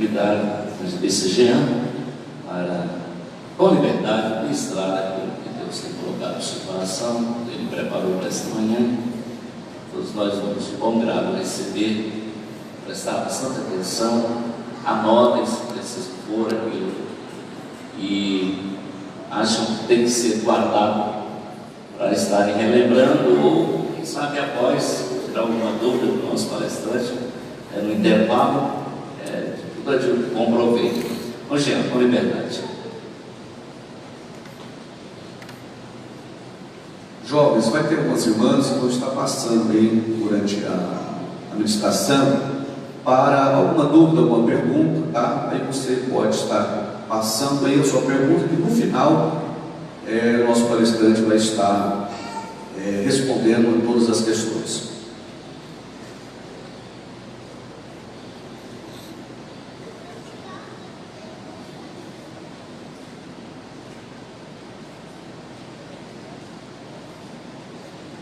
convidar o presbítero Jean para, com liberdade, ministrar aquilo que Deus tem colocado no seu coração. Ele preparou para esta manhã. Todos nós vamos de bom grado receber, prestar bastante atenção, anotem se preciso for aquilo e acham que tem que ser guardado para estarem relembrando, ou quem sabe após tirar alguma dúvida do nosso palestrante no intervalo, tudo de bom proveito. Ô Jean, com liberdade. Jovens, vai ter algumas irmãs que vão estar passando aí durante a meditação para alguma dúvida, alguma pergunta, tá? Aí você pode estar passando aí a sua pergunta e no final nosso palestrante vai estar respondendo todas as questões.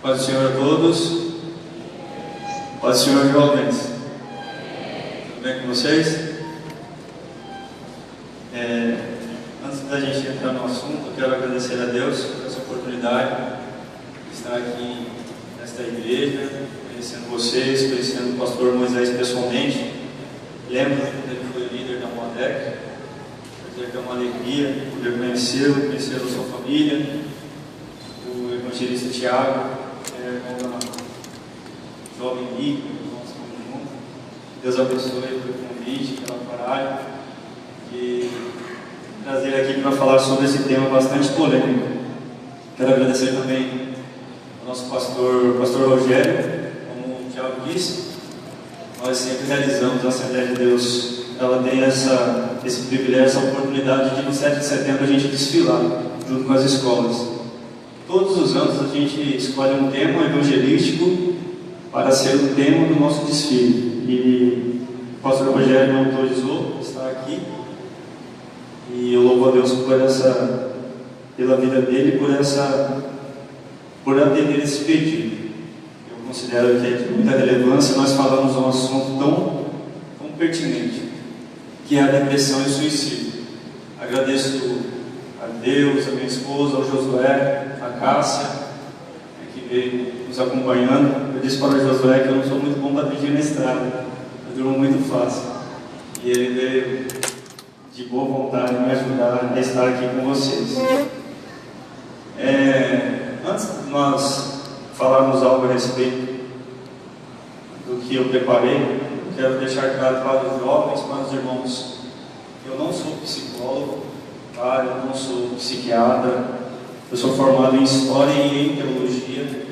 Paz do Senhor a todos. Paz do Senhor, jovens. Tudo bem com vocês? Antes da gente entrar no assunto, eu quero agradecer a Deus por essa oportunidade de estar aqui nesta igreja, conhecendo vocês, conhecendo o pastor Moisés pessoalmente. Lembro quando ele foi líder da Moadec. É uma alegria poder conhecê-lo, conhecer a sua família, o evangelista Tiago, jovem Nico, nós estamos juntos. Deus abençoe pelo convite, pela coragem de trazer aqui para falar sobre esse tema bastante polêmico. Quero agradecer também ao nosso pastor Rogério. Como o Tiago disse, nós sempre realizamos a Assembleia de Deus. Ela tem esse privilégio, essa oportunidade de no 7 de setembro a gente desfilar junto com as escolas. Todos os anos a gente escolhe um tema evangelístico para ser o tema do nosso desfile. E o pastor Rogério me autorizou a estar aqui. E eu louvo a Deus pela vida dele, por atender esse pedido. Eu considero que é de muita relevância nós falamos um assunto tão pertinente, que é a depressão e o suicídio. Agradeço a Deus, a minha esposa, ao Josué, a Cássia, que veio nos acompanhando. Eu disse para o Josué que eu não sou muito bom para dirigir na estrada, eu durmo muito fácil. E ele veio de boa vontade me ajudar a estar aqui com vocês. Antes de nós falarmos algo a respeito do que eu preparei, eu quero deixar claro para os jovens, para os irmãos, que eu não sou psicólogo, tá? Eu não sou psiquiatra, eu sou formado em História e em Teologia,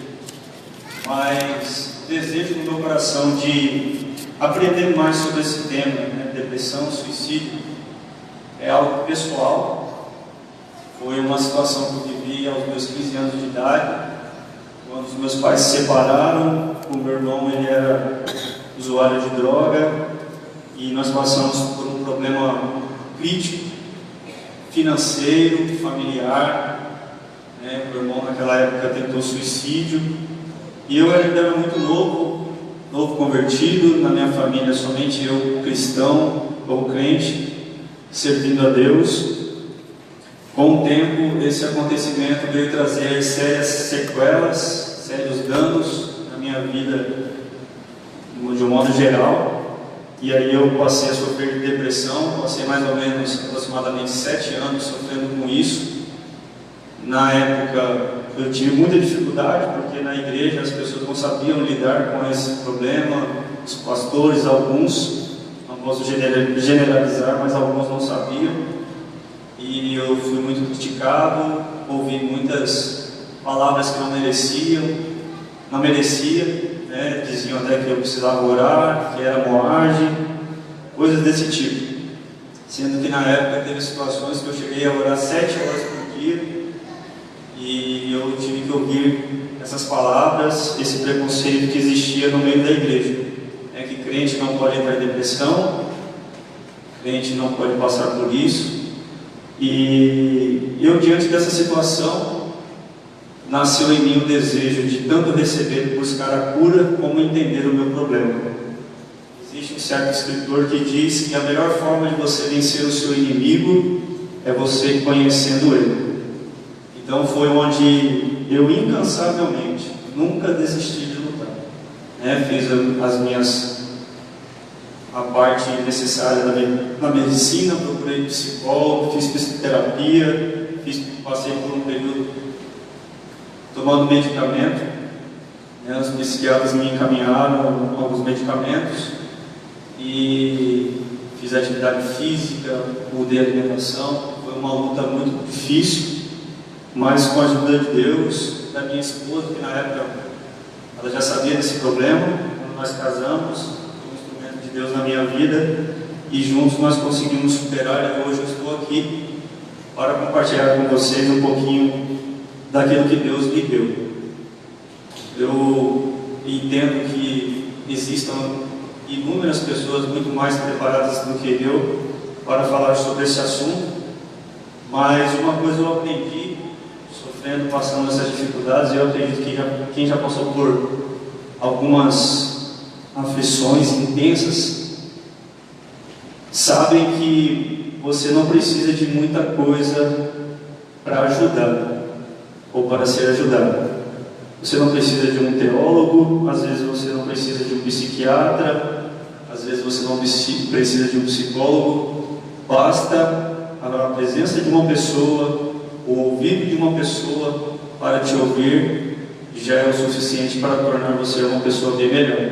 mas desejo no meu coração de aprender mais sobre esse tema, né? Depressão, suicídio. É algo pessoal. Foi uma situação que eu vivi aos meus 15 anos de idade, quando os meus pais se separaram. O meu irmão, ele era usuário de droga, e nós passamos por um problema crítico, financeiro, familiar, né? O meu irmão naquela época tentou suicídio, e eu ainda era muito novo convertido, na minha família somente eu cristão ou crente, servindo a Deus. Com o tempo, esse acontecimento veio trazer sérias sequelas, sérios danos na minha vida de um modo geral. E aí eu passei a sofrer de depressão, passei mais ou menos aproximadamente 7 anos sofrendo com isso. Na época eu tive muita dificuldade, porque na igreja as pessoas não sabiam lidar com esse problema, os pastores, alguns, não posso generalizar, mas alguns não sabiam, e eu fui muito criticado, ouvi muitas palavras que não merecia, né? Diziam até que eu precisava orar, que era moagem, coisas desse tipo, sendo que na época teve situações que eu cheguei a orar 7 horas por dia, e eu tive que ouvir essas palavras, esse preconceito que existia no meio da igreja, que crente não pode entrar em depressão, crente não pode passar por isso. E eu, diante dessa situação, nasceu em mim o desejo de tanto receber, buscar a cura, como entender o meu problema. Existe um certo escritor que diz que a melhor forma de você vencer o seu inimigo é você conhecendo ele. Então foi onde eu incansavelmente nunca desisti de lutar, né? Fiz a parte necessária na medicina, procurei psicólogo, fiz psicoterapia, passei por um período tomando medicamento, né? Os psiquiatras me encaminharam alguns medicamentos e fiz atividade física, mudei a alimentação. Foi uma luta muito difícil, mas com a ajuda de Deus, da minha esposa, que na época ela já sabia desse problema. Quando nós casamos, foi um instrumento de Deus na minha vida e juntos nós conseguimos superar, e hoje eu estou aqui para compartilhar com vocês um pouquinho daquilo que Deus me deu. Eu entendo que existam inúmeras pessoas muito mais preparadas do que eu para falar sobre esse assunto, mas uma coisa eu aprendi, sofrendo, passando essas dificuldades, e eu acredito que quem já passou por algumas aflições intensas, sabem que você não precisa de muita coisa para ajudar, ou para ser ajudado. Você não precisa de um teólogo, às vezes você não precisa de um psiquiatra, às vezes você não precisa de um psicólogo. Basta a presença de uma pessoa, o ouvido de uma pessoa para te ouvir, já é o suficiente para tornar você uma pessoa bem melhor.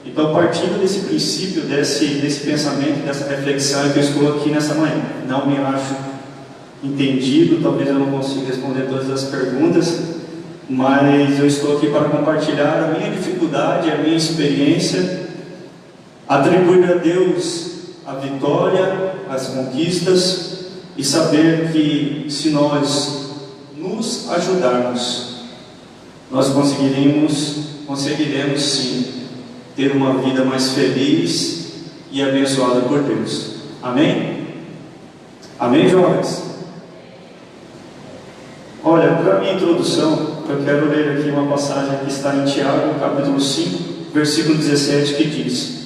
Então, partindo desse princípio, desse pensamento, dessa reflexão, é que eu estou aqui nessa manhã. Não me acho entendido, talvez eu não consiga responder todas as perguntas, mas eu estou aqui para compartilhar a minha dificuldade, a minha experiência, atribuir a Deus a vitória, as conquistas, e saber que se nós nos ajudarmos, nós conseguiremos sim ter uma vida mais feliz e abençoada por Deus. Amém? Amém, jovens? Olha, para a minha introdução, eu quero ler aqui uma passagem que está em Tiago, capítulo 5, versículo 17, que diz: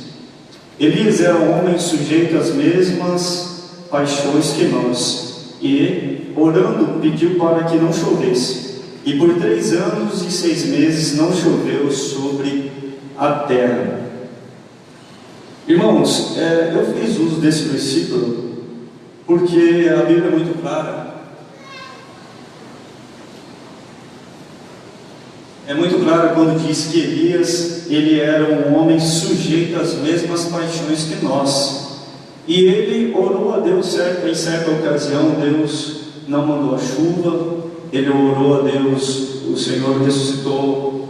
Elias era um homem sujeito às mesmas paixões que nós, e, orando, pediu para que não chovesse. E por 3 anos e 6 meses não choveu sobre a terra. Irmãos, eu fiz uso desse versículo porque a Bíblia é muito clara. É muito claro quando diz que Elias, ele era um homem sujeito às mesmas paixões que nós. E ele orou a Deus em certa ocasião. Deus não mandou a chuva. Ele orou a Deus, o Senhor ressuscitou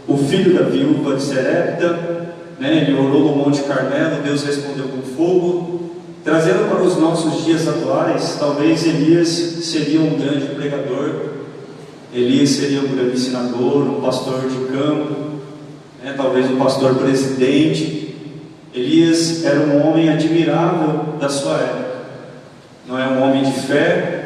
o filho da viúva de Serepta, né? Ele orou no Monte Carmelo, Deus respondeu com fogo. Trazendo para os nossos dias atuais, talvez Elias seria um grande pregador, Elias seria um grande ensinador, um pastor de campo, né? Talvez um pastor presidente. Elias era um homem admirável da sua época. Não é um homem de fé,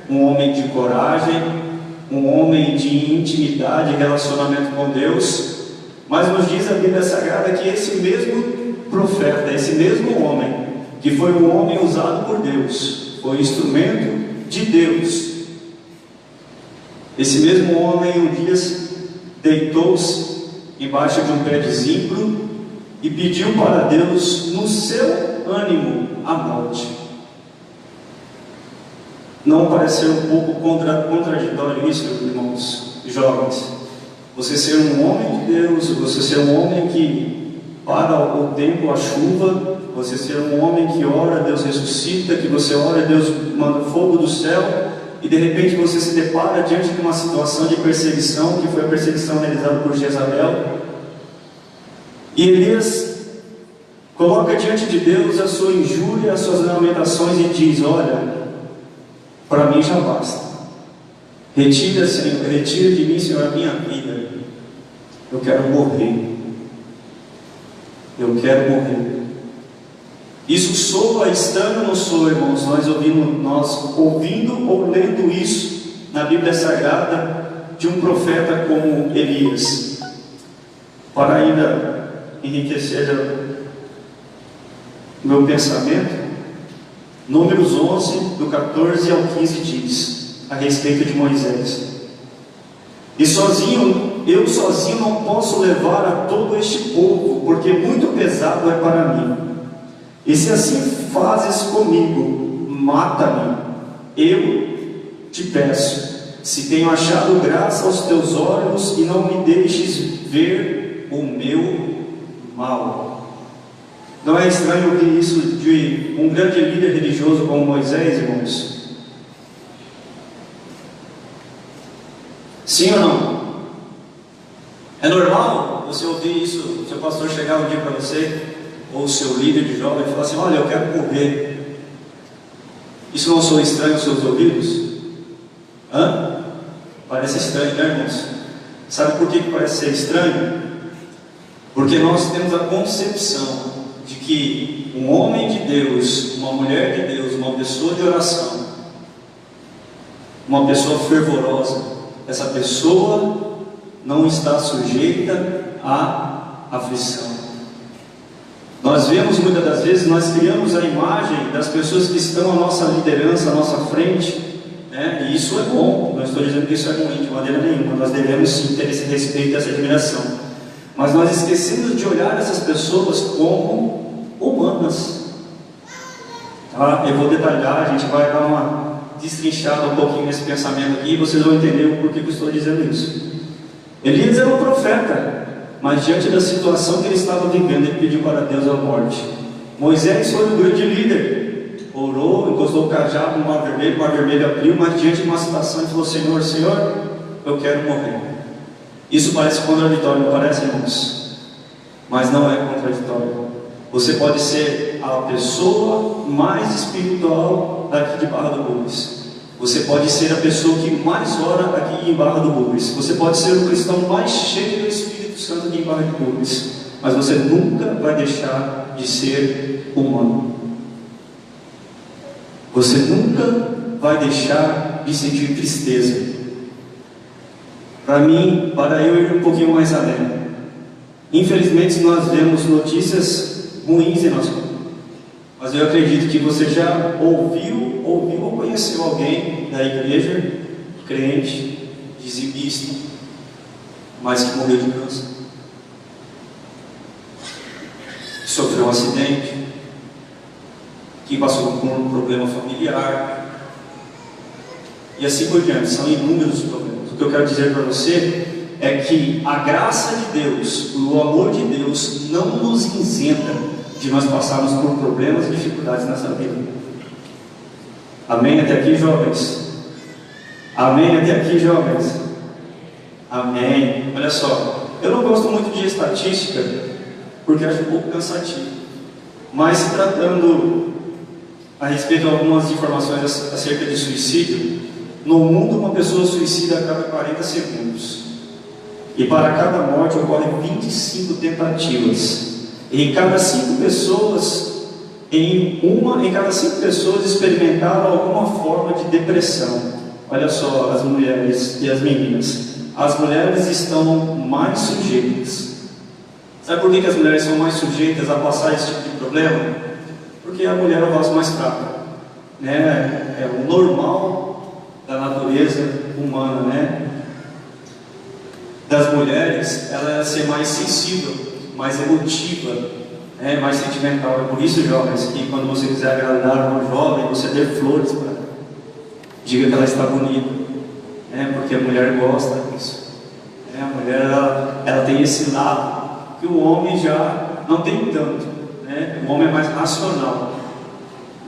um homem de coragem, um homem de intimidade e relacionamento com Deus, mas nos diz a Bíblia Sagrada que esse mesmo profeta, esse mesmo homem, que foi um homem usado por Deus, foi instrumento de Deus, esse mesmo homem um dia deitou-se embaixo de um pé de zimbro e pediu para Deus, no seu ânimo, a morte. Não parece ser um pouco contraditório isso, irmãos jovens? Você ser um homem de Deus, você ser um homem que para o tempo, a chuva, você ser um homem que ora, Deus ressuscita, que você ora, Deus manda fogo do céu, e de repente você se depara diante de uma situação de perseguição, que foi a perseguição realizada por Jezabel. E Elias coloca diante de Deus a sua injúria, as suas lamentações e diz: olha, para mim já basta. Retira, Senhor, retira de mim, Senhor, a minha vida. Eu quero morrer. Eu quero morrer. Isso soa estranho ou não soa, irmãos? Nós ouvindo ou lendo isso na Bíblia Sagrada de um profeta como Elias. Para ainda enriquecer meu pensamento, Números 11, do 14 ao 15 diz, a respeito de Moisés. E eu sozinho não posso levar a todo este povo, porque muito pesado é para mim. E se assim fazes comigo, mata-me, eu te peço, se tenho achado graça aos teus olhos, e não me deixes ver o meu mal. Não é estranho ouvir isso de um grande líder religioso como Moisés, irmãos? Sim ou não? É normal você ouvir isso, seu pastor chegar um dia para você, ou seu líder de jovem, e falar assim: olha, eu quero morrer. Isso não soa estranho aos seus ouvidos? Parece estranho, né, irmãos? Sabe por que parece ser estranho? Porque nós temos a concepção de que um homem de Deus, uma mulher de Deus, uma pessoa de oração, uma pessoa fervorosa, essa pessoa não está sujeita à aflição. Nós vemos muitas das vezes, nós criamos a imagem das pessoas que estão à nossa liderança, à nossa frente, né? E isso é bom, não estou dizendo que isso é ruim de maneira nenhuma, nós devemos sim ter esse respeito e essa admiração. Mas nós esquecemos de olhar essas pessoas como humanas. Eu vou detalhar, a gente vai dar uma destrinchada um pouquinho nesse pensamento aqui, e vocês vão entender o porquê que eu estou dizendo isso. Elias era um profeta, mas diante da situação que ele estava vivendo, ele pediu para Deus a morte. Moisés foi um grande líder, orou, encostou o cajado no mar vermelho abriu, mas diante de uma situação ele falou: Senhor, eu quero morrer. Isso parece contraditório, não parece, irmãos? Mas não é contraditório. Você pode ser a pessoa mais espiritual daqui de Barra do Bugres. Você pode ser a pessoa que mais ora aqui em Barra do Bugres. Você pode ser o cristão mais cheio do Espírito Santo aqui em Barra do Bugres. Mas você nunca vai deixar de ser humano. Você nunca vai deixar de sentir tristeza. Para eu ir um pouquinho mais além. Infelizmente nós vemos notícias ruins em nosso mundo. Mas eu acredito que você já ouviu ou conheceu alguém da igreja, crente, dizimista, mas que morreu de câncer, que sofreu um acidente, que passou por um problema familiar, e assim por diante. São inúmeros problemas. O que eu quero dizer para você é que a graça de Deus, o amor de Deus não nos isenta de nós passarmos por problemas e dificuldades nessa vida. Amém até aqui, jovens? Amém até aqui, jovens? Amém. Olha só, eu não gosto muito de estatística, porque acho um pouco cansativo. Mas se tratando a respeito de algumas informações acerca de suicídio, no mundo uma pessoa suicida a cada 40 segundos. E para cada morte ocorrem 25 tentativas. Em cada 5 pessoas, em cada 5 pessoas experimentaram alguma forma de depressão. Olha só, as mulheres e as meninas. As mulheres estão mais sujeitas. Sabe por que as mulheres são mais sujeitas a passar esse tipo de problema? Porque a mulher é o vaso mais fraco, né? É o normal da natureza humana, né? Das mulheres, ela é ser mais sensível, mais emotiva, mais sentimental. É por isso, jovens, que quando você quiser agradar uma jovem, você dê flores para ela. Diga que ela está bonita, porque a mulher gosta disso. A mulher, ela tem esse lado que o homem já não tem tanto. O homem é mais racional,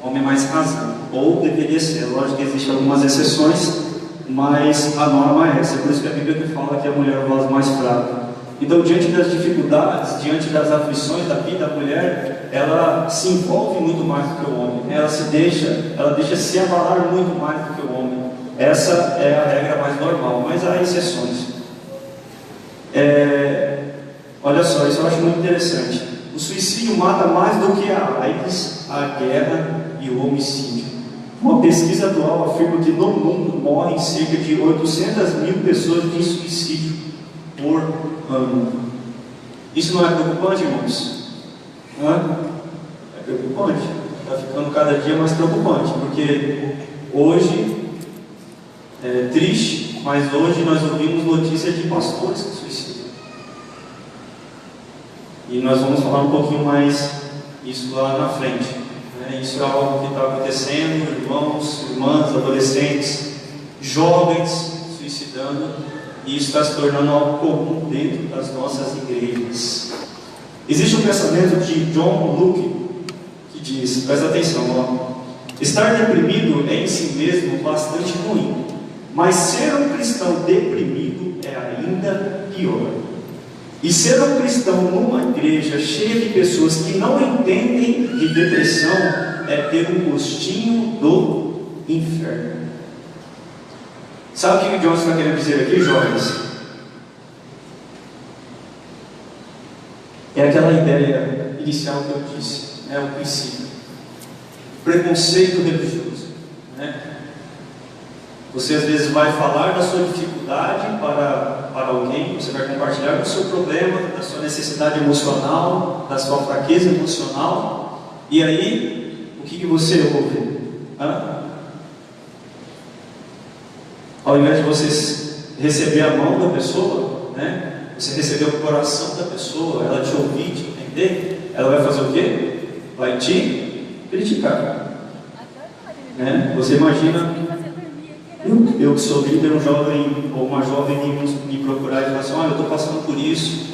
o homem é mais razão, ou deveria ser. Lógico que existem algumas exceções, mas a norma é essa. É por isso que a Bíblia que fala que a mulher é o vaso mais fraco. Então, diante das dificuldades, diante das aflições da vida, a mulher, ela se envolve muito mais do que o homem. Ela deixa se abalar muito mais do que o homem. Essa é a regra mais normal, mas há exceções. Olha só, isso eu acho muito interessante. O suicídio mata mais do que a AIDS, a guerra e o homicídio. Uma pesquisa atual afirma que no mundo morrem cerca de 800 mil pessoas de suicídio por ano. Isso não é preocupante, irmãos? preocupante. Está ficando cada dia mais preocupante, porque hoje é triste, mas hoje nós ouvimos notícias de pastores que suicidam. E nós vamos falar um pouquinho mais isso lá na frente. Isso é algo que está acontecendo, irmãos, irmãs, adolescentes, jovens suicidando, e isso está se tornando algo comum dentro das nossas igrejas. Existe um pensamento de John Luke que diz, presta atenção, estar deprimido é em si mesmo bastante ruim, mas ser um cristão deprimido é ainda pior. E ser um cristão numa igreja cheia de pessoas que não entendem de depressão é ter um gostinho do inferno. Sabe o que o John está querendo dizer aqui, jovens? É aquela ideia inicial que eu disse, o princípio. Preconceito religioso. Você às vezes vai falar da sua dificuldade para alguém, você vai compartilhar do seu problema, da sua necessidade emocional, da sua fraqueza emocional, e aí, o que você ouve? Ao invés de você receber a mão da pessoa, você receber o coração da pessoa, ela te ouvir, te entender, ela vai fazer o quê? Vai te criticar. Você imagina, eu que sou líder, um jovem ou uma jovem me procurar e falar assim, olha, eu estou passando por isso,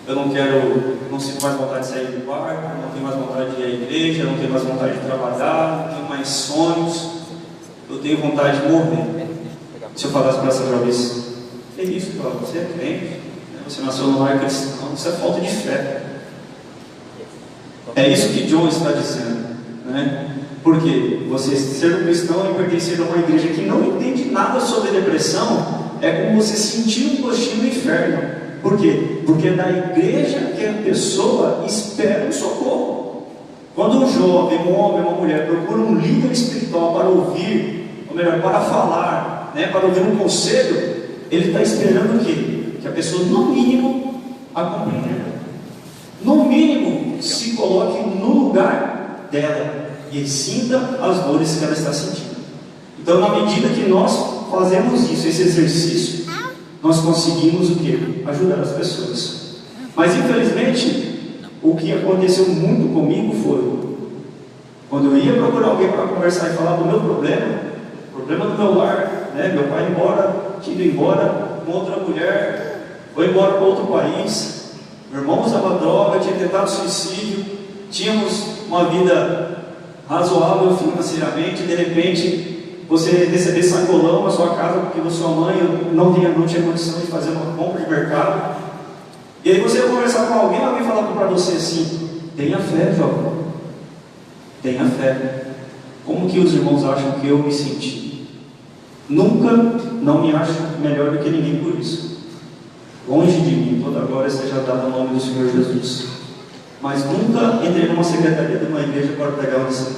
eu não sinto mais vontade de sair do quarto, não tenho mais vontade de ir à igreja, não tenho mais vontade de trabalhar, não tenho mais sonhos, eu tenho vontade de morrer. Se eu falasse para essa jovem, que é isso, jovem? Você é crente, você nasceu no lar cristão, isso é falta de fé. É isso que John está dizendo, Porque você ser um cristão e pertencer a uma igreja que não entende nada sobre depressão é como você sentir um gostinho do inferno. Por quê? Porque é da igreja que a pessoa espera um socorro. Quando um jovem, um homem, uma mulher procura um líder espiritual para ouvir, ou melhor, para falar, para ouvir um conselho, ele está esperando o quê? Que a pessoa, no mínimo, a compreenda. No mínimo, se coloque no lugar dela e sinta as dores que ela está sentindo. Então, na medida que nós fazemos isso, esse exercício, nós conseguimos o quê? Ajudar as pessoas. Mas, infelizmente, o que aconteceu muito comigo foi, quando eu ia procurar alguém para conversar e falar do meu problema do meu lar, meu pai tinha ido embora com outra mulher, foi embora para outro país, meu irmão usava droga, tinha tentado suicídio, tínhamos uma vida razoável financeiramente, de repente você receber sacolão na sua casa porque sua mãe não tinha condição de fazer uma compra de mercado, e aí você ia conversar com alguém falava para você assim, tenha fé, jovem, tenha fé. Como que os irmãos acham que eu me senti? Nunca não me acho melhor do que ninguém por isso. Longe de mim, toda glória seja dada ao nome do Senhor Jesus. Mas nunca entrei numa secretaria de uma igreja para pregar uma lição.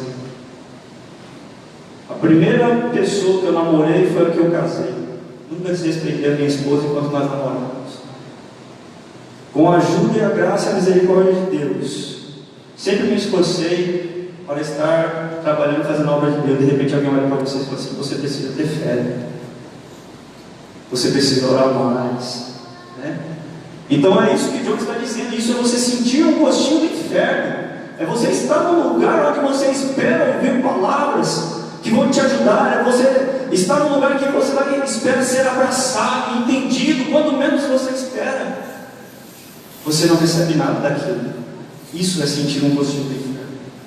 A primeira pessoa que eu namorei foi a que eu casei. Nunca desrespeitei a minha esposa enquanto nós namoramos. Com a ajuda e a graça e a misericórdia de Deus, sempre me esforcei para estar trabalhando, fazendo a obra de Deus. De repente alguém olha para você e fala assim, você precisa ter fé, você precisa orar mais, Então é isso que John está dizendo. Isso é você sentir um gostinho do inferno, é você estar num lugar onde você espera ouvir palavras que vão te ajudar, é você estar num lugar que você espera ser abraçado, entendido, quando menos você espera, você não recebe nada daquilo. Isso é sentir um gostinho do inferno.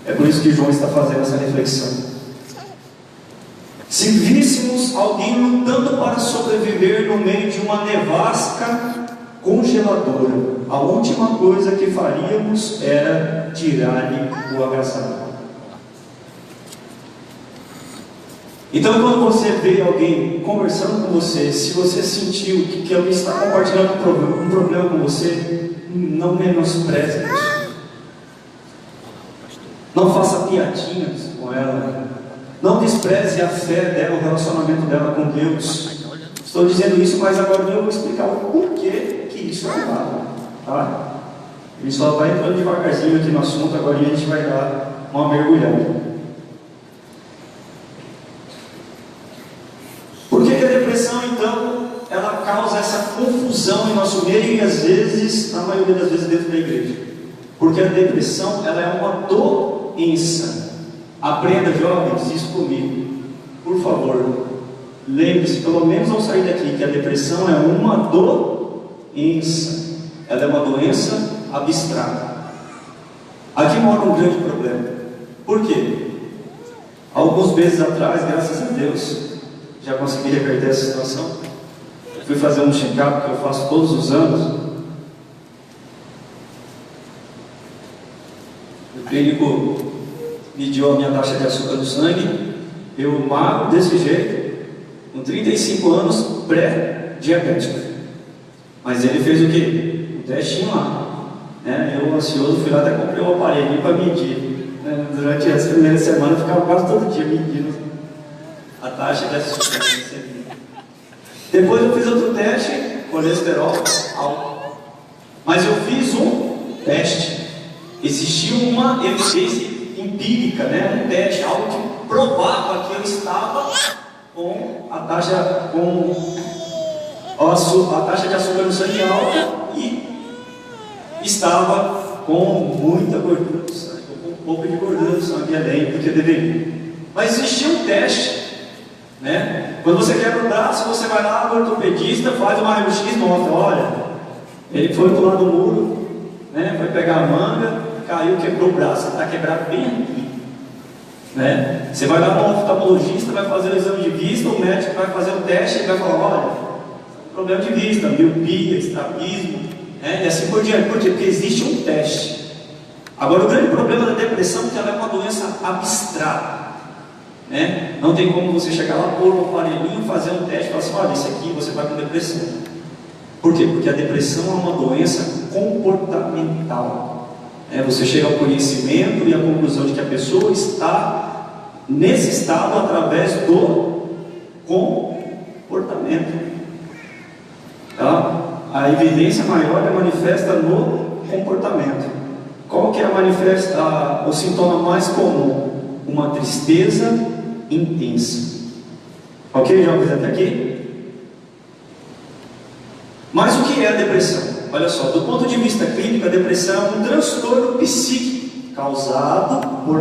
É por isso que João está fazendo essa reflexão. Se víssemos alguém lutando para sobreviver no meio de uma nevasca congeladora, a última coisa que faríamos era tirar-lhe o agasalho. Então, quando você vê alguém conversando com você, se você sentiu que alguém está compartilhando um problema com você, não menospreze isso. Não faça piadinhas com ela. Não despreze a fé dela, o relacionamento dela com Deus. Estou dizendo isso, mas agora eu vou explicar o porquê que isso é errado. Tá? Ele só vai entrando devagarzinho aqui no assunto, agora a gente vai dar uma mergulhada. Por que a depressão, então, ela causa essa confusão em nosso meio e às vezes, na maioria das vezes, dentro da igreja? Porque a depressão, ela é uma doença. Aprenda, jovens, isso comigo. Por favor, lembre-se, pelo menos ao sair daqui, que a depressão é uma doença. Ela é uma doença abstrata. Aqui mora um grande problema. Por quê? Alguns meses atrás, graças a Deus, já consegui reverter essa situação. Fui fazer um check-up que eu faço todos os anos. O clínico mediu a minha taxa de açúcar no sangue. Eu magro desse jeito, com 35 anos, pré-diabético. Mas ele fez o quê? O testinho lá. Eu, ansioso, fui lá até comprei um aparelhinho para medir. Durante as primeiras semanas, eu ficava quase todo dia medindo a taxa de açúcar. Depois eu fiz outro teste, colesterol alto. Mas eu fiz um teste. Existia uma evidência empírica, um teste, algo que provava que eu estava com a taxa de açúcar no sangue alta e estava com muita gordura no sangue, com um pouco de gordura no sangue além do que deveria. Mas existia um teste. Quando você quebra o braço, você vai lá no ortopedista, faz uma raio-x, mostra, olha, ele foi pular do muro, foi pegar a manga, caiu, quebrou o braço, está quebrado bem aqui. Você vai lá no oftalmologista, vai fazer o exame de vista, o médico vai fazer o teste e vai falar, olha, problema de vista, miopia, estrabismo, e assim por diante. Por quê? Porque existe um teste. Agora, o grande problema da depressão é que ela é uma doença abstrata. Não tem como você chegar lá, pôr um aparelhinho, fazer um teste e falar assim, olha, isso aqui você vai com depressão. Por quê? Porque a depressão é uma doença comportamental. Você chega ao conhecimento e à conclusão de que a pessoa está nesse estado através do comportamento. Tá? A evidência maior é manifesta no comportamento. Qual que é o sintoma mais comum? Uma tristeza intensa. Ok, jovens, até aqui? Mas o que é a depressão? Olha só, do ponto de vista clínico, a depressão é um transtorno psíquico causado por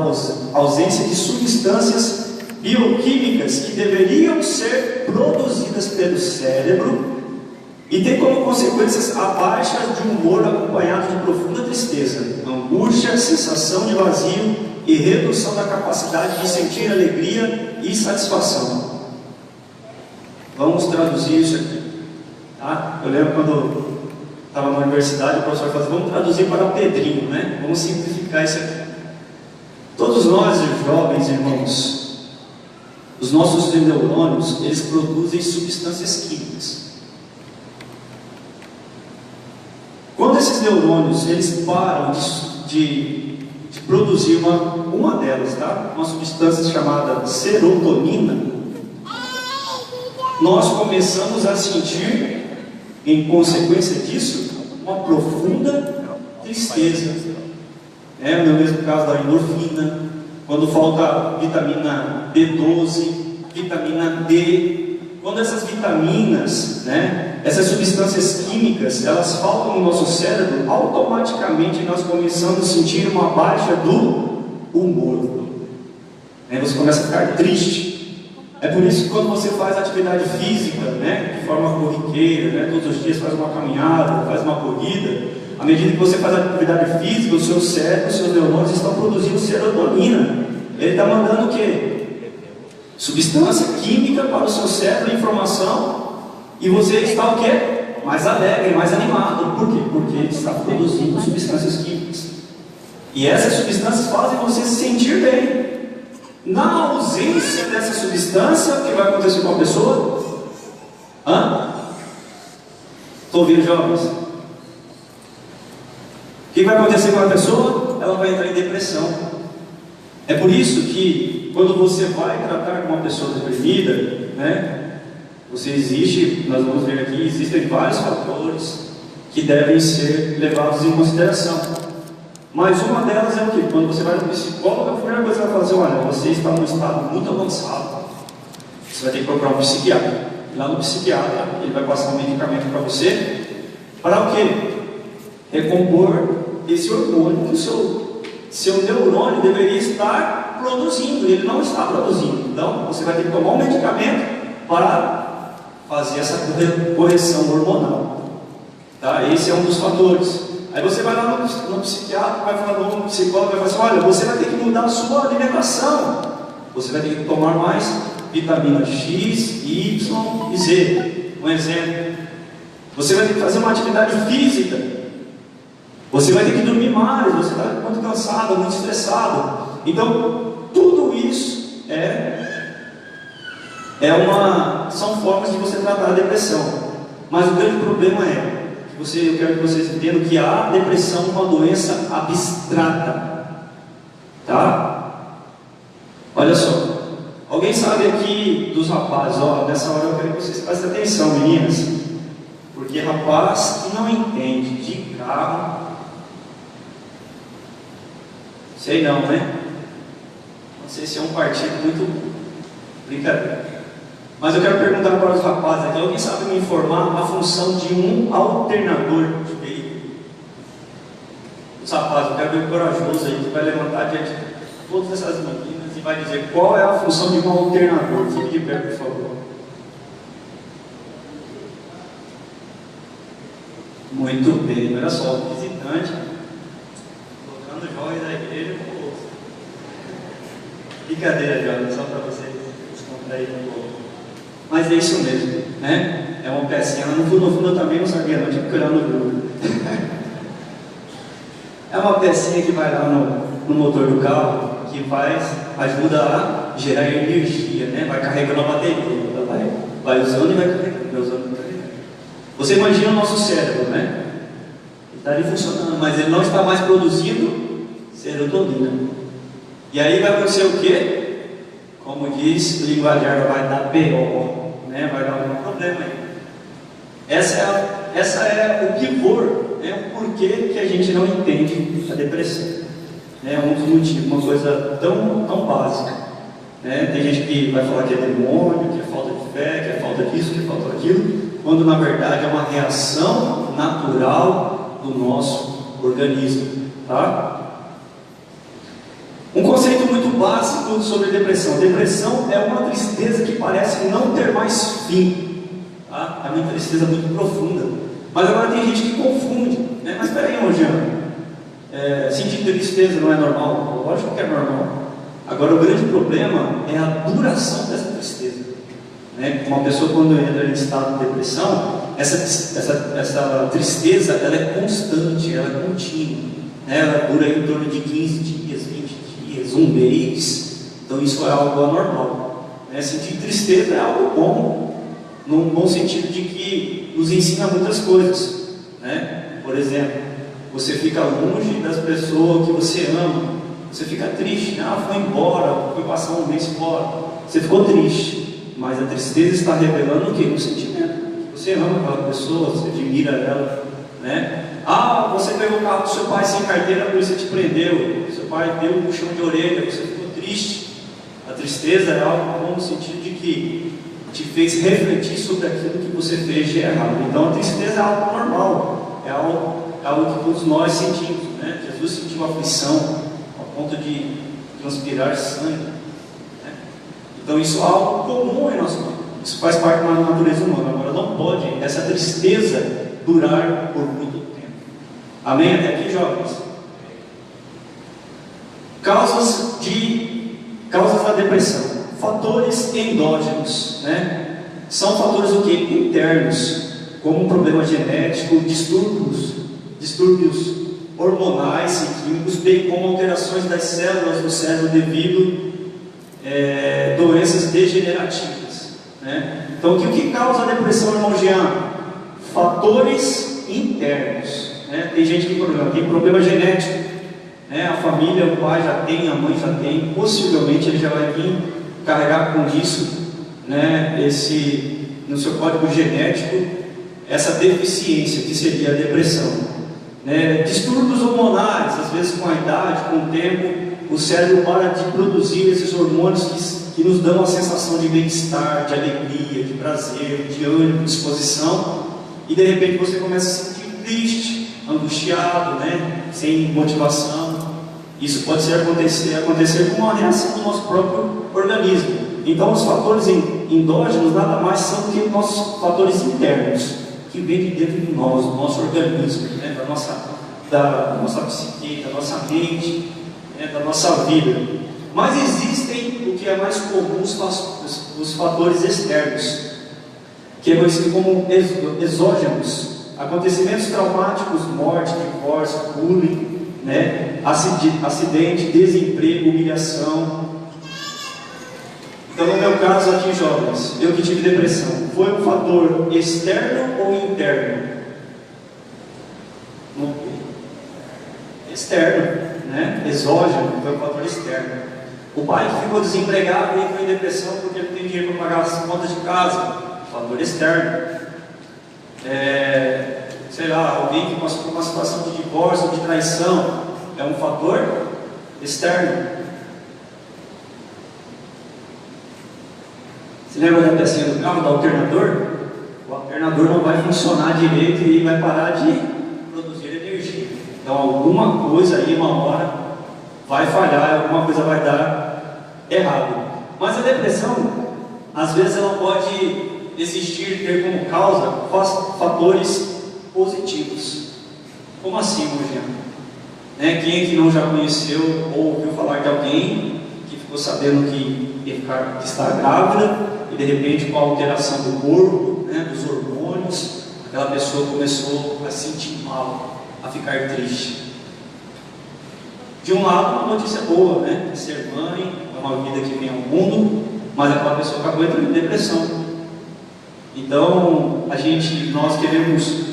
ausência de substâncias bioquímicas que deveriam ser produzidas pelo cérebro e tem como consequências a baixa de humor acompanhado de profunda tristeza, angústia, sensação de vazio e redução da capacidade de sentir alegria e satisfação. Vamos traduzir isso aqui. Tá? Eu lembro quando estava na universidade, o professor falou, vamos traduzir para Pedrinho, Vamos simplificar isso aqui. Todos nós, jovens irmãos, os nossos neurônios, eles produzem substâncias químicas. Quando esses neurônios, eles param de produzir uma delas, tá? Uma substância chamada serotonina, nós começamos a sentir, em consequência disso, uma profunda tristeza. No mesmo caso da endorfina, quando falta vitamina B12, vitamina D, quando essas vitaminas, essas substâncias químicas, elas faltam no nosso cérebro, automaticamente nós começamos a sentir uma baixa do humor. Você começa a ficar triste. É por isso que quando você faz atividade física, de forma corriqueira, todos os dias faz uma caminhada, faz uma corrida, à medida que você faz atividade física, o seu cérebro, os seus neurônios estão produzindo serotonina. Ele está mandando o quê? Substância química para o seu cérebro, informação, e você está o quê? Mais alegre, mais animado. Por quê? Porque ele está produzindo substâncias químicas. E essas substâncias fazem você se sentir bem. Na ausência dessa substância, o que vai acontecer com a pessoa? Estou ouvindo, jovens? O que vai acontecer com a pessoa? Ela vai entrar em depressão. É por isso que quando você vai tratar com uma pessoa deprimida, nós vamos ver aqui, existem vários fatores que devem ser levados em consideração. Mas uma delas é o quê? Quando você vai no psicólogo, a primeira coisa que vai fazer, olha, você está num estado muito avançado, você vai ter que procurar um psiquiatra. E lá no psiquiatra, ele vai passar um medicamento para você, para o quê? Recompor esse hormônio que o seu neurônio deveria estar produzindo, ele não está produzindo. Então, você vai ter que tomar um medicamento para fazer essa correção hormonal. Tá? Esse é um dos fatores. Aí você vai lá no psiquiatra, vai falar no psicólogo, vai falar assim, olha, você vai ter que mudar a sua alimentação. Você vai ter que tomar mais vitamina X, Y e Z. Um exemplo. Você vai ter que fazer uma atividade física. Você vai ter que dormir mais, você está muito cansado, muito estressado. Então, tudo isso são formas de você tratar a depressão. Mas o grande problema é eu quero que vocês entendam que a depressão é uma doença abstrata. Tá? Olha só. Alguém sabe aqui dos rapazes, nessa hora eu quero que vocês prestem atenção, meninas. Porque rapaz que não entende de carro, sei não, né? Não sei se é um partido muito brincadeira. Mas eu quero perguntar para os rapazes aqui, alguém sabe me informar a função de um alternador de veículo? Os rapazes, eu quero ver o corajoso aí que vai levantar diante de todas essas meninas e vai dizer qual é a função de um alternador. Fique de pé, por favor. Muito bem, olha só, o visitante colocando joias da igreja no bolso. Brincadeira, jovem, só para vocês descontraírem um pouco. Mas é isso mesmo, né? É uma pecinha. No fundo eu também não sabia, não, tinha que olhar no Google. É uma pecinha que vai lá no motor do carro, que ajuda a gerar energia, né? Vai carregando a bateria, ela vai usando e vai carregando, vai usando e vai carregando. Você imagina o nosso cérebro, né? Ele está ali funcionando, mas ele não está mais produzindo serotonina. E aí vai acontecer o quê? Como diz o linguajar, vai dar BO. Né, vai dar algum problema aí. Essa é o pivô, né, o porquê que a gente não entende a depressão. É um dos motivos, uma coisa tão básica. Né? Tem gente que vai falar que é demônio, que é falta de fé, que é falta disso, que é falta daquilo, quando na verdade é uma reação natural do nosso organismo. Tá? Um conceito muito básico sobre depressão. Depressão é uma tristeza que parece não ter mais fim. Tá? É uma tristeza muito profunda. Mas agora tem gente que confunde. Né? Mas espera aí, Jean. Sentir tristeza não é normal? Lógico que é normal. Agora o grande problema é a duração dessa tristeza. Né? Uma pessoa quando entra em estado de depressão, essa tristeza ela é constante, ela é contínua. Né? Ela dura em torno de 15 dias, 20 dias, um mês. Então isso é algo anormal. Né? Sentir tristeza é algo bom, num bom sentido de que nos ensina muitas coisas. Né? Por exemplo, você fica longe das pessoas que você ama, você fica triste, foi embora, foi passar um mês fora, você ficou triste, mas a tristeza está revelando o quê? Um sentimento. Você ama aquela pessoa, você admira ela, né? Você pegou o carro do seu pai sem carteira, a polícia te prendeu, seu pai deu um puxão de orelha, você ficou triste. A tristeza é algo bom no sentido de que te fez refletir sobre aquilo que você fez de errado. Então a tristeza é algo normal, é algo que todos nós sentimos, né? Jesus sentiu aflição ao ponto de transpirar sangue, né? Então isso é algo comum em nosso mundo. Isso faz parte da natureza humana. Agora não pode essa tristeza durar por muito tempo. Amém? Até aqui, jovens? Causas da depressão. Fatores endógenos, né? São fatores o quê? Internos, como um problema genético, distúrbios hormonais e químicos, bem como alterações das células do cérebro devido doenças degenerativas. Né? Então, o que causa a depressão, irmão Jean? Fatores internos. Né? Tem gente que tem problema genético. Né? A família, o pai já tem, a mãe já tem, possivelmente ele já vai vir carregar com isso, né? No seu código genético, essa deficiência que seria a depressão. né? Distúrbios hormonais, às vezes com a idade, com o tempo, o cérebro para de produzir esses hormônios que nos dão a sensação de bem-estar, de alegria, de prazer, de ânimo, disposição, e de repente você começa a se sentir triste, angustiado, né? Sem motivação. Isso pode acontecer com uma reação do nosso próprio organismo. Então, os fatores endógenos nada mais são do que os nossos fatores internos, que vêm de dentro de nós, do nosso organismo, né? da nossa psique, da nossa mente, né? da nossa vida. Mas existem o que é mais comum, os fatores externos, que é conhecido como exógenos, acontecimentos traumáticos, morte, divórcio, bullying, né? Acidente, desemprego, humilhação. Então, no meu caso aqui, jovens, eu que tive depressão, foi um fator externo ou interno? Externo, né? Exógeno, foi um fator externo. O pai que ficou desempregado e entrou em depressão porque ele não tem dinheiro para pagar as contas de casa, fator externo. Sei lá, alguém que passou por uma situação de divórcio, de traição, é um fator externo. Você lembra da pecinha do carro, do alternador? O alternador não vai funcionar direito e vai parar de produzir energia. Então alguma coisa aí, uma hora, vai falhar, alguma coisa vai dar errado. Mas a depressão, às vezes ela pode existir, ter como causa fatores positivos. Como assim, Rogério? Né? Quem é que não já conheceu ou ouviu falar de alguém que ficou sabendo que está grávida e de repente com a alteração do corpo, né, dos hormônios, aquela pessoa começou a se sentir mal, a ficar triste? De um lado, uma notícia boa, né? Ser mãe é uma vida que vem ao mundo, mas aquela pessoa acabou entrando em depressão. Então, nós queremos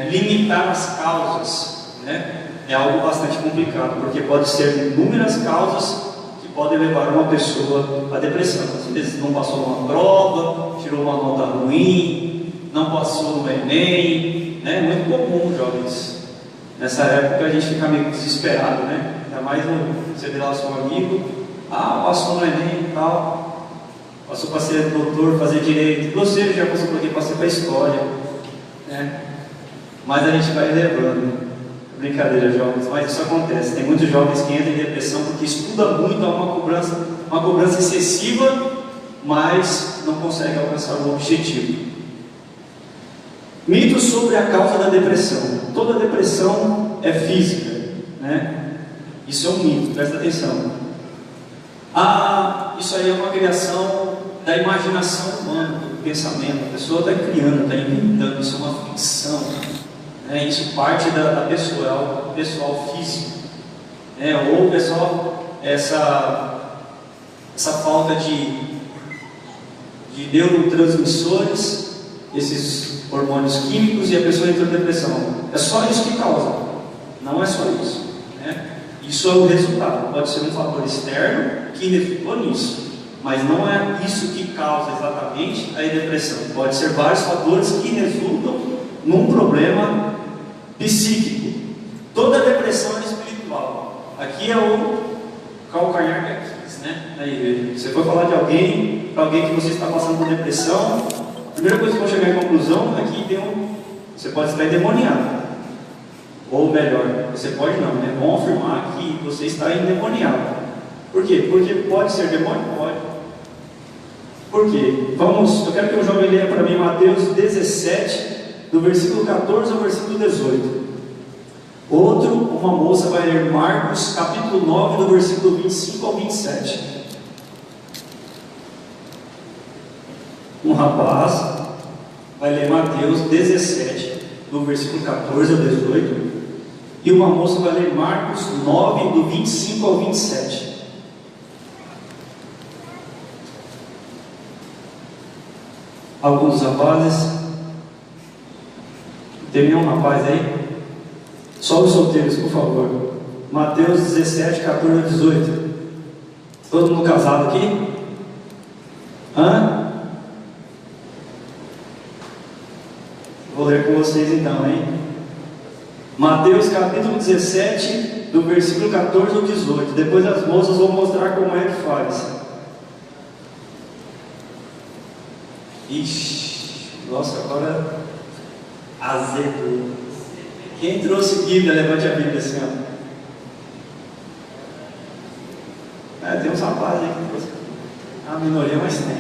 limitar as causas, né? É algo bastante complicado, porque pode ser inúmeras causas que podem levar uma pessoa à depressão. Às vezes não passou numa prova, tirou uma nota ruim, não passou no Enem, né? É muito comum, jovens. Nessa época a gente fica meio desesperado, né? Ainda mais você vê lá o seu amigo, passou no Enem e tal, passou para ser doutor, fazer direito, você já passou por aqui, passei para história, né? Mas a gente vai levando. Brincadeira, jovens, mas isso acontece. Tem muitos jovens que entram em depressão porque estudam muito, há uma cobrança excessiva, mas não conseguem alcançar o objetivo. Mitos sobre a causa da depressão. Toda depressão é física, né? Isso é um mito, presta atenção. Isso aí é uma criação da imaginação humana, do pensamento. A pessoa está criando, está inventando, isso é uma ficção. Isso parte da pessoa, é algo pessoal físico, ou pessoal, essa falta de neurotransmissores, esses hormônios químicos, e a pessoa entra em depressão. É só isso que causa, não é só isso, né? Isso é o resultado, pode ser um fator externo que resultou nisso, mas não é isso que causa exatamente a depressão. Pode ser vários fatores que resultam num problema psíquico. Toda depressão é espiritual. Aqui é o calcanhar de Aquiles, né? Aí, você for falar de alguém, para alguém que você está passando por depressão, a primeira coisa que eu vou chegar em conclusão é que você pode estar endemoniado. Ou melhor, você pode não, né? Vamos afirmar que você está endemoniado. Por quê? Porque pode ser demônio? Pode. Por quê? Eu quero que o jovem leia para mim Mateus 17, do versículo 14 ao versículo 18. Uma moça vai ler Marcos, capítulo 9, do versículo 25 ao 27. Um rapaz vai ler Mateus 17, do versículo 14 ao 18. E uma moça vai ler Marcos 9, do 25 ao 27. Alguns rapazes. Tem nenhum rapaz aí? Só os solteiros, por favor. Mateus 17, 14 a 18. Todo mundo casado aqui? Vou ler com vocês então, hein? Mateus capítulo 17, do versículo 14 ao 18. Depois as moças vão mostrar como é que faz. Ixi, nossa, agora azedou. Quem trouxe Bíblia, levante a Bíblia assim, ó. Tem uns rapazes aí que trouxe. A minoria, mas tem.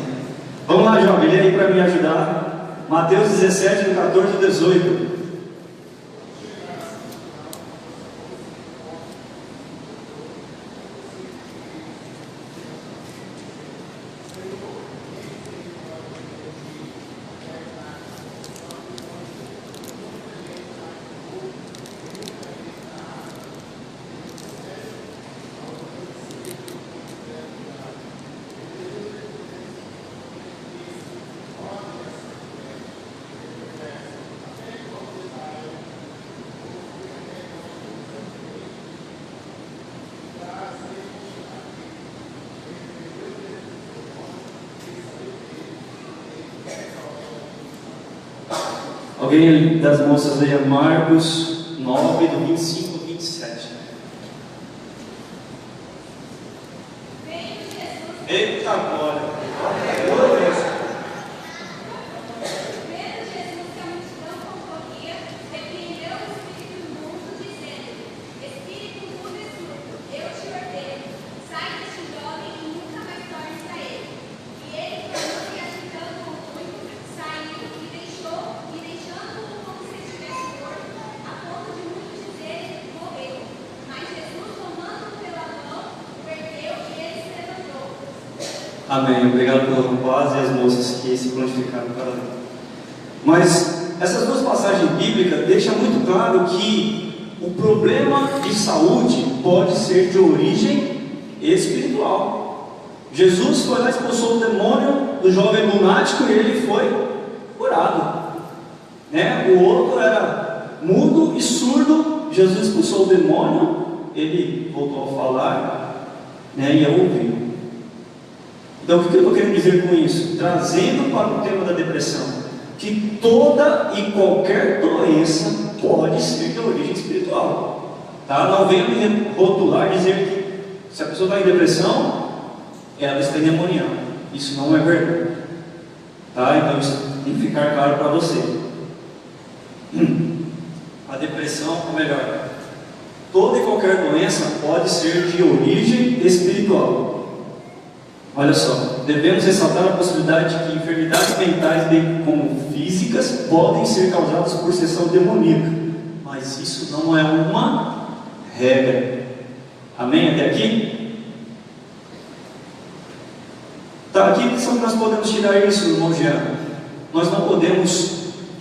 Vamos lá, jovem, lê aí para me ajudar. Mateus 17, do 14 ao 18. Alguém das moças leia Marcos 9, do 25 ao 27. Eita glória! Amém. Obrigado pela paz e as moças que se prontificaram para ler. Mas essas duas passagens bíblicas deixam muito claro que o problema de saúde pode ser de origem espiritual. Jesus foi lá, expulsou o demônio do jovem lunático e ele foi curado. O outro era mudo e surdo. Jesus expulsou o demônio, ele voltou a falar, e a ouvir. Então, o que eu estou querendo dizer com isso? Trazendo para o tema da depressão, que toda e qualquer doença pode ser de origem espiritual. Não venha me rotular e dizer que se a pessoa está em depressão, ela está endemoniada. Isso não é verdade. Então, isso tem que ficar claro para você. A depressão, ou melhor, toda e qualquer doença pode ser de origem espiritual. Olha só, devemos ressaltar a possibilidade de que enfermidades mentais, bem como físicas, podem ser causadas por sessão demoníaca, mas isso não é uma regra. Amém? Até aqui? Aqui que nós podemos tirar isso, irmão Jean. Nós não podemos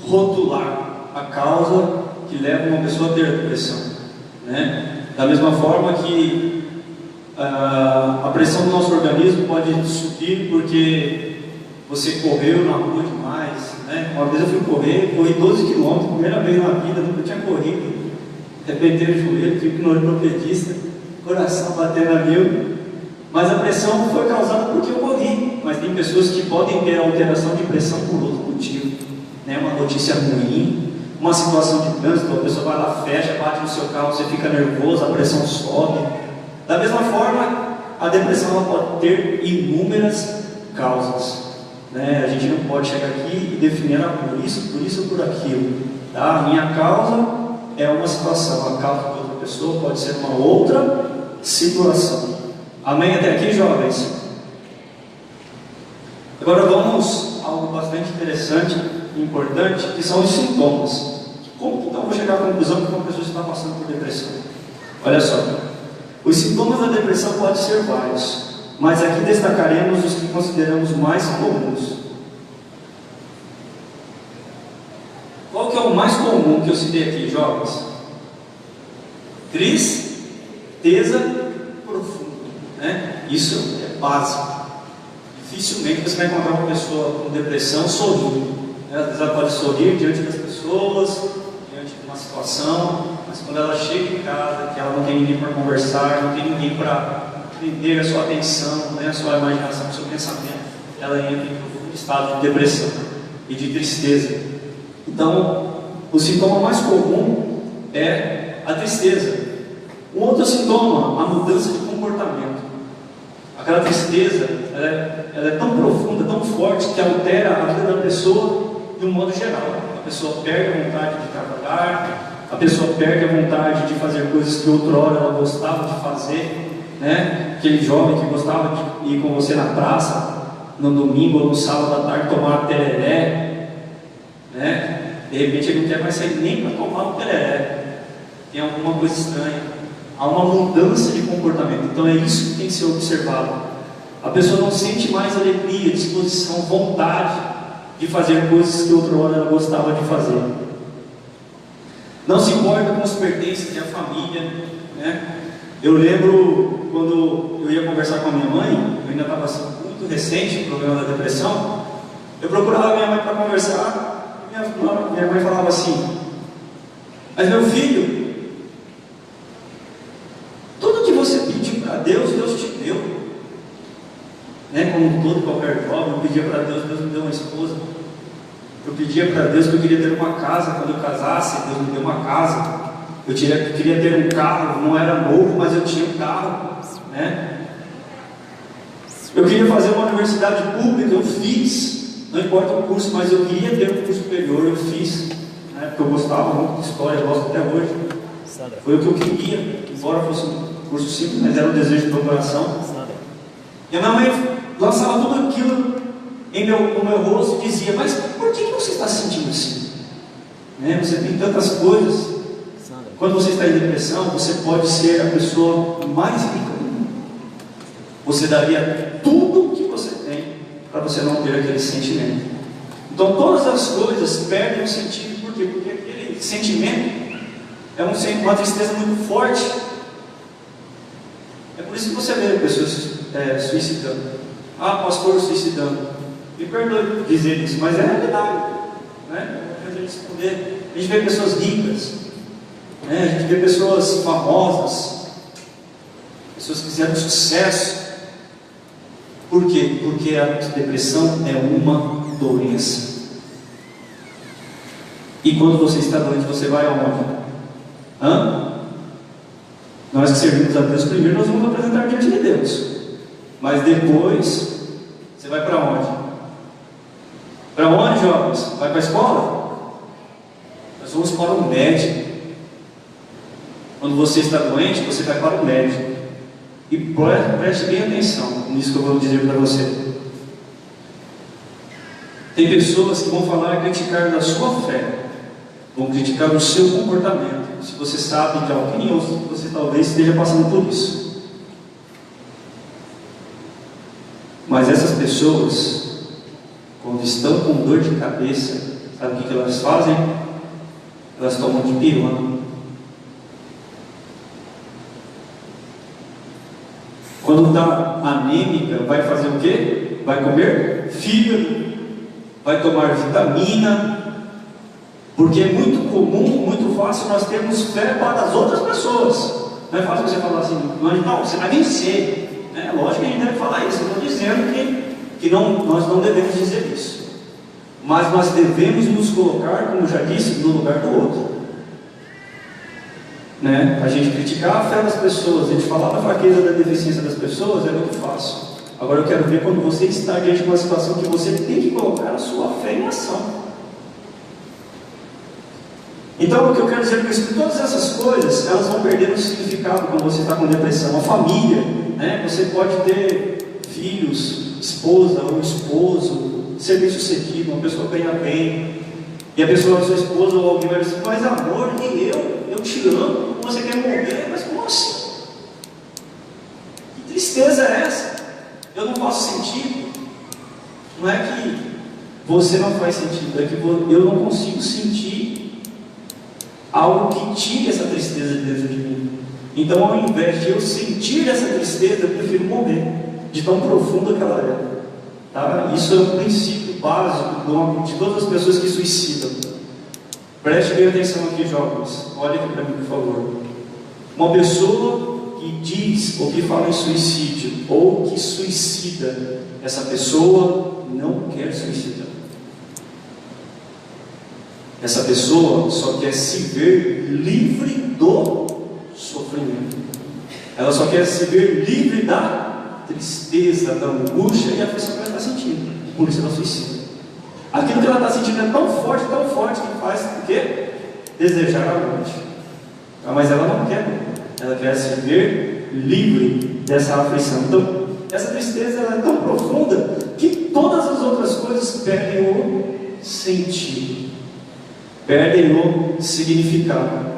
rotular a causa que leva uma pessoa a ter depressão, Da mesma forma que a pressão do nosso organismo pode subir porque você correu na rua demais, Uma vez eu fui corri 12 km, primeira vez na vida, nunca tinha corrido, arrebentei o joelho, tive que ir no ortopedista, coração batendo a mil, mas a pressão foi causada porque eu corri. Mas tem pessoas que podem ter alteração de pressão por outro motivo, Uma notícia ruim, uma situação de trânsito, a pessoa vai lá, fecha, bate no seu carro, você fica nervoso, a pressão sobe. Da mesma forma, a depressão ela pode ter inúmeras causas, A gente não pode chegar aqui e definir por isso ou por aquilo, A minha causa é uma situação, a causa de outra pessoa pode ser uma outra situação. Amém até aqui, jovens? Agora vamos a algo bastante interessante e importante, que são os sintomas. Como então eu vou chegar à conclusão que uma pessoa está passando por depressão? Olha só. Os sintomas da depressão podem ser vários, mas aqui destacaremos os que consideramos mais comuns. Qual que é o mais comum que eu citei aqui, jovens? Tristeza profunda, Isso é básico. Dificilmente você vai encontrar uma pessoa com depressão sorrindo. Às vezes ela pode sorrir diante das pessoas, diante de uma situação, mas quando ela chega em casa, que ela não tem ninguém para conversar, não tem ninguém para prender a sua atenção, a sua imaginação, o seu pensamento, ela entra em um estado de depressão e de tristeza. Então, o sintoma mais comum é a tristeza. Um outro sintoma, a mudança de comportamento. Aquela tristeza, ela é tão profunda, tão forte, que altera a vida da pessoa de um modo geral. A pessoa perde a vontade de trabalhar, a pessoa perde a vontade de fazer coisas que outrora ela gostava de fazer, né? Aquele jovem que gostava de ir com você na praça no domingo ou no sábado à tarde tomar tereré, né? De repente ele não quer mais sair nem para tomar um tereré. Tem alguma coisa estranha. Há uma mudança de comportamento. Então é isso que tem que ser observado. A pessoa não sente mais alegria, disposição, vontade de fazer coisas que outrora ela gostava de fazer. Não se importa com os pertences da família, né? Eu lembro quando eu ia conversar com a minha mãe, eu ainda estava assim, muito recente, o problema da depressão. Eu procurava minha mãe para conversar, e minha mãe falava assim: mas meu filho, tudo que você pediu para Deus, Deus te deu, né? Como todo qualquer jovem, eu pedia para Deus, Deus me deu uma esposa. Eu pedia para Deus que eu queria ter uma casa quando eu casasse, Deus me deu uma casa. Eu queria ter um carro, não era novo, mas eu tinha um carro, né? Eu queria fazer uma universidade pública, eu fiz. Não importa o curso, mas eu queria ter um curso superior, eu fiz, né? Porque eu gostava muito de história, eu gosto até hoje. Foi o que eu queria, embora fosse um curso simples, mas era um desejo do meu coração. E a minha mãe lançava tudo aquilo no meu rosto e dizia: mas por que você está se sentindo assim? Né? Você tem tantas coisas. Quando você está em depressão, você pode ser a pessoa mais rica do mundo. Você daria tudo o que você tem para você não ter aquele sentimento. Então todas as coisas perdem o sentido. Por quê? Porque aquele sentimento é uma tristeza muito forte. É por isso que você vê pessoas suicidando. Ah, pastor suicidando. Me perdoe dizer isso, mas é a realidade, né? Não adianta esconder. A gente vê pessoas ricas, né? A gente vê pessoas famosas, pessoas que fizeram sucesso. Por quê? Porque a depressão é uma doença. E quando você está doente, você vai aonde? Nós que servimos a Deus primeiro, nós vamos apresentar diante de Deus. Mas depois, você vai para onde? Para onde, jovens? Vai para a escola? Nós vamos para o médico. Quando você está doente, você vai para o médico. E preste bem atenção nisso que eu vou dizer para você. Tem pessoas que vão falar e criticar da sua fé, vão criticar o seu comportamento, se você sabe de alguém ou se você talvez esteja passando por isso. Mas essas pessoas, quando estão com dor de cabeça, sabe o que elas fazem? Elas tomam de pirona. Quando está anêmica, vai fazer o quê? Vai comer fígado, vai tomar vitamina, porque é muito comum, muito fácil nós termos fé para as outras pessoas. Não é fácil você falar assim: não, você vai vencer. É lógico que a gente deve falar isso. Eu estou dizendo que nós não devemos dizer isso, mas nós devemos nos colocar, como já disse, no lugar do outro, né? A gente criticar a fé das pessoas, a gente falar da fraqueza, da deficiência das pessoas é muito fácil. Agora eu quero ver quando você está diante de uma situação que você tem que colocar a sua fé em ação. Então o que eu quero dizer com isso, que todas essas coisas, elas vão perder o significado quando você está com depressão. A família, né? Você pode ter filhos, esposa ou esposo, ser bem sucedido, uma pessoa ganha bem, e a pessoa, a sua esposa ou alguém vai dizer: mas amor, e eu te amo, você quer morrer? Mas como assim? Que tristeza é essa? Eu não posso sentir. Não é que você não faz sentido, é que eu não consigo sentir algo que tire essa tristeza de dentro de mim. Então, ao invés de eu sentir essa tristeza, eu prefiro morrer, de tão profunda que ela é. Tá? Isso é um princípio básico de todas as pessoas que suicidam. Preste bem atenção aqui, jovens. Olha aqui para mim, por favor. Uma pessoa que diz ou que fala em suicídio ou que suicida, essa pessoa não quer suicidar. Essa pessoa só quer se ver livre do sofrimento. Ela só quer se ver livre da tristeza, da angústia e a aflição que ela está sentindo. Por isso ela suicida. Aquilo que ela está sentindo é tão forte que faz o quê? Desejar a morte. Mas ela não quer. Ela quer se ver livre dessa aflição. Então, essa tristeza ela é tão profunda que todas as outras coisas perdem o sentido, perdem o significado.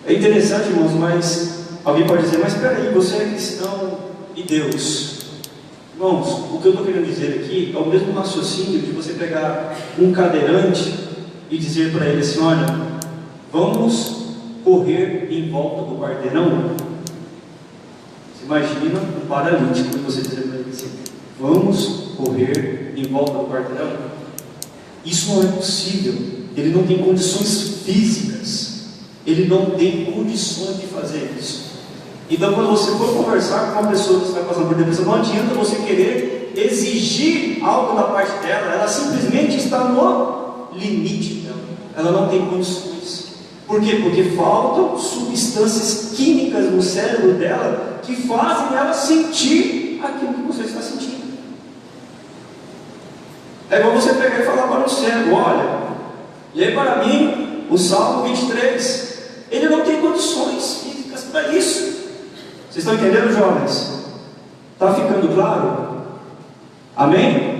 É interessante, irmãos, mas alguém pode dizer, mas espera aí, você é cristão e Deus. Irmãos, o que eu estou querendo dizer aqui é o mesmo raciocínio de você pegar um cadeirante e dizer para ele assim, olha, vamos correr em volta do quarteirão. Você imagina um paralítico e você dizer para ele assim, vamos correr em volta do quarteirão? Isso não é possível. Ele não tem condições físicas. Ele não tem condições de fazer isso. Então, quando você for conversar com uma pessoa que está passando por depressão, não adianta você querer exigir algo da parte dela. Ela simplesmente está no limite dela. Ela não tem condições. Por quê? Porque faltam substâncias químicas no cérebro dela que fazem ela sentir aquilo que você está sentindo. É igual você pegar e falar para um cego, olha, lê para mim o Salmo 23. Ele não tem condições físicas para isso. Vocês estão entendendo, jovens? Está ficando claro? Amém?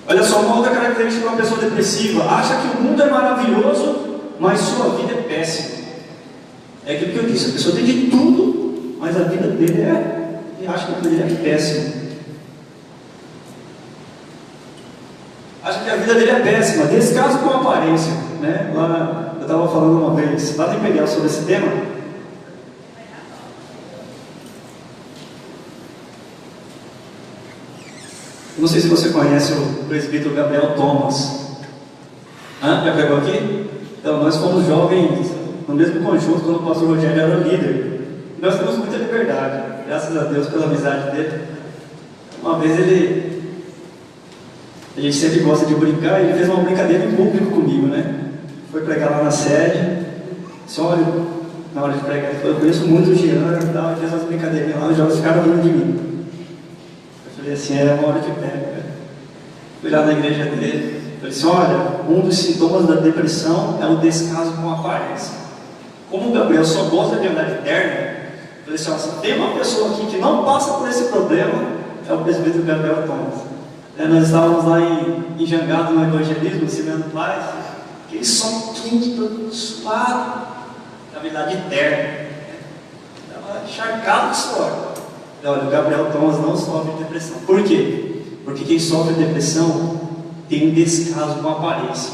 Olha só, uma outra característica de uma pessoa depressiva: acha que o mundo é maravilhoso, mas sua vida é péssima. É aquilo que eu disse, a pessoa tem de tudo, mas a vida dele ele acha que a vida dele é péssima. Acha que a vida dele é péssima, descaso com aparência, né? Lá, eu estava falando uma vez, lá no Imperial, sobre esse tema. Não sei se você conhece o presbítero Gabriel Thomas. Já pegou aqui? Então, nós fomos jovens no mesmo conjunto quando o pastor Rogério era o líder. Nós temos muita liberdade, graças a Deus pela amizade dele. Uma vez a gente sempre gosta de brincar, e ele fez uma brincadeira em público comigo, né? Foi pregar lá na sede, só olha, na hora de pregar, ele falou, eu conheço muito o Jean e tal, e fez umas brincadeirinhas lá, os jovens ficaram rindo de mim. Eu falei assim, é uma hora que pega, né? Fui lá na igreja dele, falei assim, olha, um dos sintomas da depressão é o descaso com a aparência. Como o Gabriel só gosta de andar de terno, eu falei assim, ó, se tem uma pessoa aqui que não passa por esse problema, é o presbítero Gabriel Thomas. Nós estávamos lá em Jangado, no evangelismo, ensinando pais, aquele sol quente, todo suado, na verdade terno, estava encharcado de suor. Olha, o Gabriel Thomas não sofre de depressão. Por quê? Porque quem sofre de depressão tem um descaso com a aparência,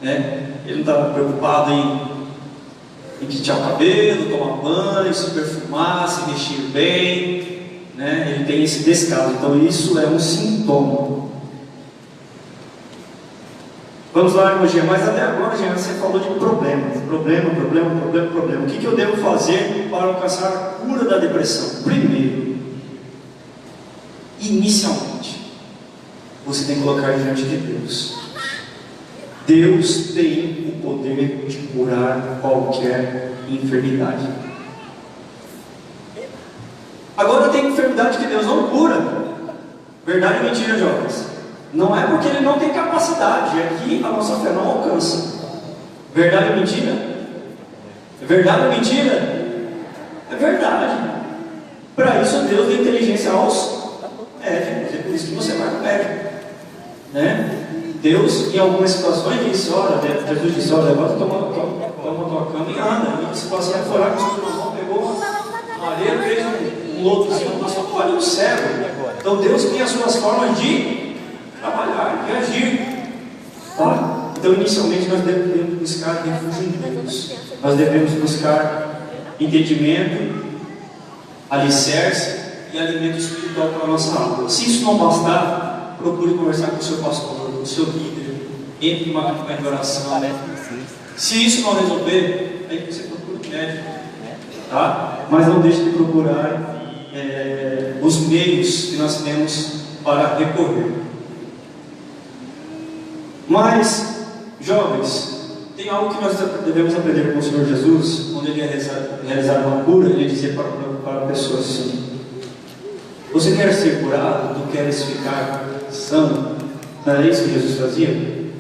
né? Ele não estava preocupado em pentear o cabelo, tomar banho, se perfumar, se vestir bem, né? Ele tem esse descaso. Então isso é um sintoma. Vamos lá, irmão Jean, mas até agora, Jean, você falou de problemas. Problema. O que eu devo fazer para alcançar a cura da depressão? Primeiro, inicialmente, você tem que colocar diante de Deus. Deus tem o poder de curar qualquer enfermidade. Agora tem enfermidade que Deus não cura. Verdade ou mentira, jovens? Não é porque Ele não tem capacidade, é que a nossa fé não alcança. Verdade ou mentira? É verdade ou mentira? É verdade. Para isso Deus dá inteligência aos médicos. É por isso que você vai no médico, né? Deus, em algumas situações, disse, olha, Jesus disse, olha, agora toma tua cama e anda. E se você for lá com o seu irmão, pegou uma areia, fez um lodozinho, passou por ali no cego. Então Deus tem as suas formas de trabalhar, de agir. Tá? Então, inicialmente, nós devemos buscar refúgio em Deus. Nós devemos buscar entendimento, alicerce e alimento espiritual para a nossa alma. Se isso não bastar, procure conversar com o seu pastor, com o seu líder, entre uma campanha de oração. Se isso não resolver, aí você procura o médico, tá? Mas não deixe de procurar buscar os meios que nós temos para recorrer. Mas, jovens, tem algo que nós devemos aprender com o Senhor Jesus. Quando ele ia realizar uma cura, ele dizia para a pessoa assim: você quer ser curado? Tu queres ficar são? Não era isso que Jesus fazia?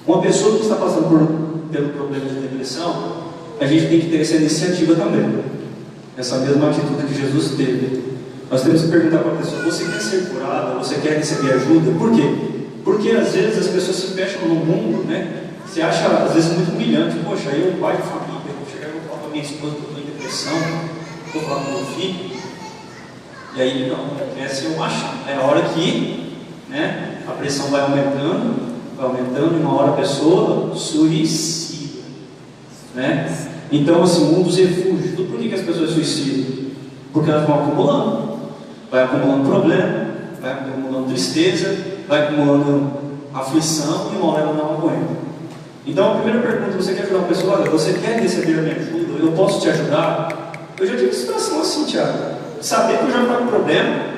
Uma pessoa que está passando pelo problema de depressão, a gente tem que ter essa iniciativa também, essa mesma atitude que Jesus teve. Nós temos que perguntar para a pessoa: você quer ser curada? Você quer receber ajuda? Por quê? Porque às vezes as pessoas se fecham no mundo, né? Você acha às vezes muito humilhante. Poxa, eu, pai de família, vou chegar e vou falar para minha esposa que eu estou em depressão, vou falar para o meu filho. E aí não, quer ser um macho. É a hora que, né, a pressão vai aumentando, e uma hora a pessoa suicida, né? Então, assim, um dos refúgios. Por que as pessoas suicidam? Porque elas vão acumulando, vai acumulando problema, vai acumulando tristeza, vai acumulando aflição, e uma hora ela não aguenta. Então, a primeira pergunta: você quer ajudar uma pessoa? Olha, você quer receber a minha ajuda? Eu posso te ajudar? Eu já tive situação assim, Tiago. Saber que eu já estava com problema,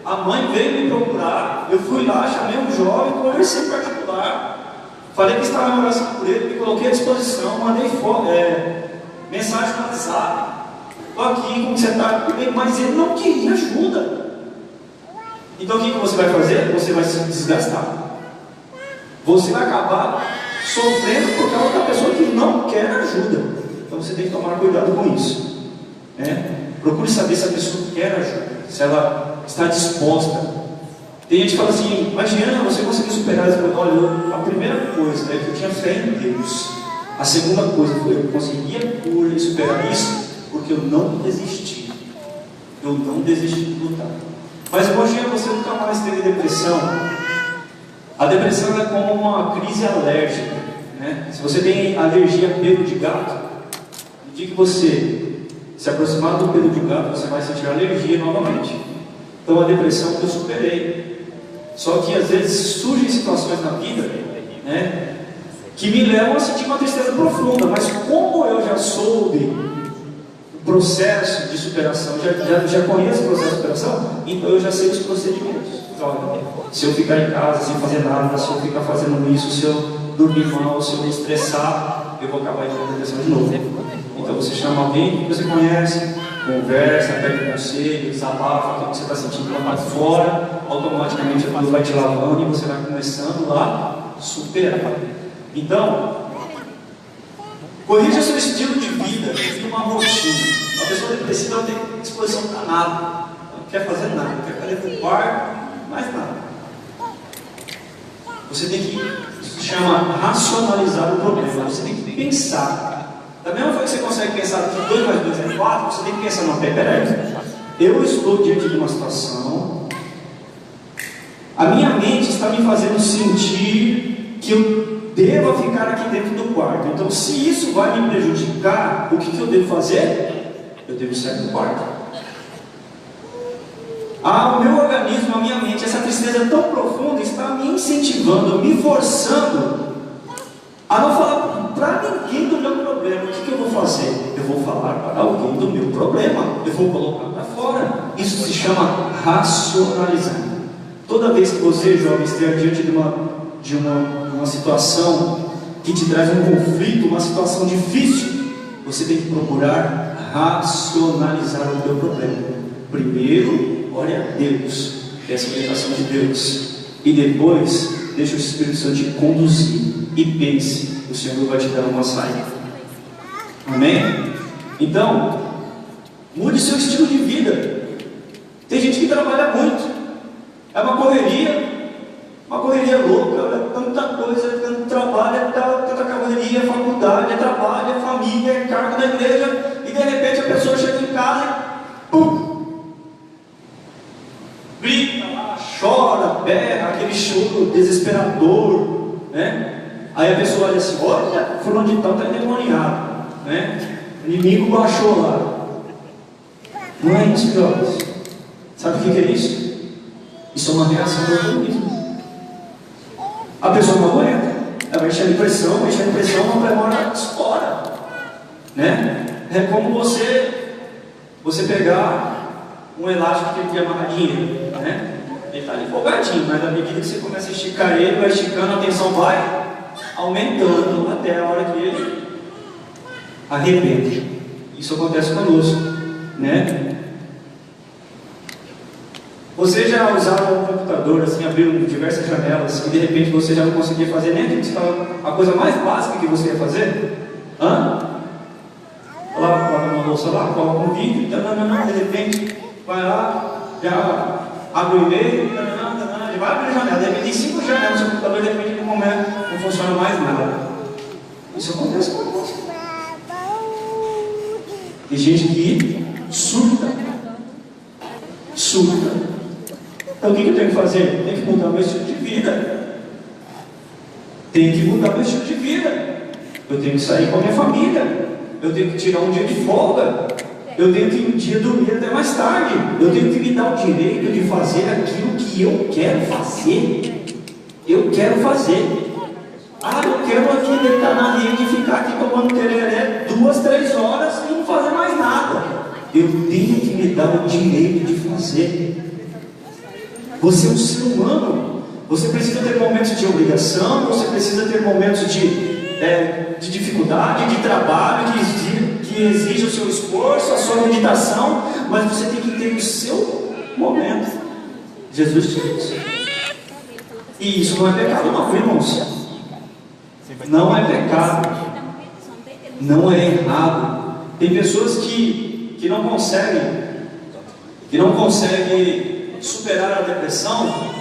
a mãe veio me procurar, eu fui lá, chamei um jovem, conversei em particular, falei que estava em oração por ele, me coloquei à disposição, mandei mensagem no WhatsApp: estou aqui, como você está? Mas ele não queria ajuda. Então o que você vai fazer? Você vai se desgastar, você vai acabar sofrendo por causa da pessoa que não quer ajuda. Então você tem que tomar cuidado com isso, né? Procure saber se a pessoa quer ajuda, se ela está disposta. Tem gente que fala assim: imagina, você conseguiu superar isso. Olha, a primeira coisa é que eu tinha fé em Deus. A segunda coisa foi: eu consegui a cura e superar isso porque eu não desisti. Eu não desisti de lutar. Mas imagina, você nunca mais teve depressão. A depressão é como uma crise alérgica, né? Se você tem alergia a pelo de gato, no dia que você se aproximar do pelo de gato, você vai sentir alergia novamente. Então a depressão eu superei. Só que às vezes surgem situações na vida, né, que me levam a sentir uma tristeza profunda. Mas como eu já soube o processo de superação, já conheço o processo de superação, então eu já sei os procedimentos. Então, se eu ficar em casa sem fazer nada, se eu ficar fazendo isso, se eu dormir mal, se eu me estressar, eu vou acabar entrando na depressão de novo. Então você chama alguém que você conhece, conversa, pede conselho, desabafa o que você está sentindo lá para fora, automaticamente aquilo vai te lavando e você vai começando a superar. Então, corrija seu estilo de vida, crie uma rotina. A pessoa depressiva não tem disposição para nada, não quer fazer nada, não quer ficar dentro do quarto, mais nada. Você tem que, isso se chama racionalizar o problema, você tem que pensar. Da mesma forma que você consegue pensar que 2 mais 2 é 4, você tem que pensar: não, peraí, eu estou diante de uma situação, a minha mente está me fazendo sentir que eu devo ficar aqui dentro do quarto. Então, se isso vai me prejudicar, o que eu devo fazer? Eu devo sair do quarto. O meu organismo, a minha mente, essa tristeza tão profunda está me incentivando, me forçando a não falar para ninguém do meu problema. O que eu vou fazer? Eu vou falar para alguém do meu problema, eu vou colocar para fora. Isso se chama racionalizar. Toda vez que você, jovem, estiver diante de uma situação que te traz um conflito, uma situação difícil, você tem que procurar racionalizar o teu problema. Primeiro, ore a Deus, peça a orientação de Deus, e depois deixa o Espírito Santo te conduzir e pense: o Senhor vai te dar uma saída. Amém? Então, mude seu estilo de vida. Tem gente que trabalha muito, é uma correria louca, é tanta coisa, tanto trabalho, é tanta correria, é faculdade, é trabalho, é família, é cargo da igreja, e de repente a pessoa chega em casa e pum! Grita lá, chora, berra, aquele choro desesperador, né? Aí a pessoa olha assim: olha, fulano de tal está endemoniado, né? O inimigo baixou lá. Não é isso, jovens. Sabe o que é isso? Isso é uma reação do organismo. A pessoa não aguenta, ela vai encher de pressão, uma hora estoura, né? É como você pegar um elástico que ele tem amarradinho, né? Ele está ali folgadinho, mas à medida que você começa a esticar ele, vai esticando, a tensão vai aumentando até a hora que ele arrebenta. Isso acontece conosco, né? Você já usava um computador, assim, abriu diversas janelas e de repente você já não conseguia fazer nem aquilo que estava, a coisa mais básica que você ia fazer? Coloca uma louça lá, coloca um vídeo, de repente vai lá, já abre o e-mail, ele vai abrir a janela, de repente tem 5 janelas no seu computador, de repente não funciona mais nada. Isso acontece conosco. Tem gente que surta. Então o que eu tenho que fazer? Tem que mudar meu estilo de vida. Eu tenho que sair com a minha família. Eu tenho que tirar um dia de folga. Eu tenho que um dia dormir até mais tarde. Eu tenho que me dar o direito de fazer aquilo que eu quero fazer. Eu quero aqui deitar na rede e ficar aqui tomando tereré 2, 3 horas e não fazer mais nada. Eu tenho que me dar o direito de fazer. Você é um ser humano. Você precisa ter momentos de obrigação, você precisa ter momentos de dificuldade, de trabalho, que exige o seu esforço, a sua meditação, mas você tem que ter o seu momento. Jesus tinha isso. E isso não é pecado não, irmãos. Não é pecado. Não é errado. Tem pessoas que não conseguem superar a depressão.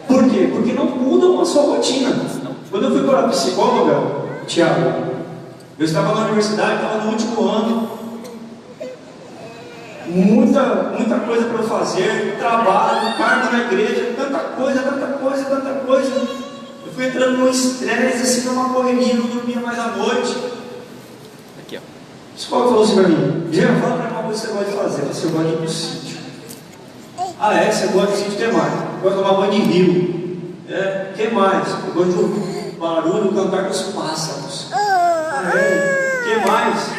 Por quê? Porque não mudam a sua rotina. Quando eu fui para a psicóloga, Tiago, eu estava na universidade, estava no último ano, muita coisa para eu fazer, trabalho, cargo na igreja, tanta coisa. Eu fui entrando num estresse, assim, numa correria, não dormia mais à noite. Aqui, ó. O psicólogo falou assim para mim: Jean, fala para mim uma coisa que você gosta de fazer. Eu falei: você gosta de ir para o sítio. Ah, é? Você gosta de sítio? O que mais? Eu gosto de tomar banho de rio. O que mais? Eu gosto de ouvir barulho, cantar com os pássaros. O que mais?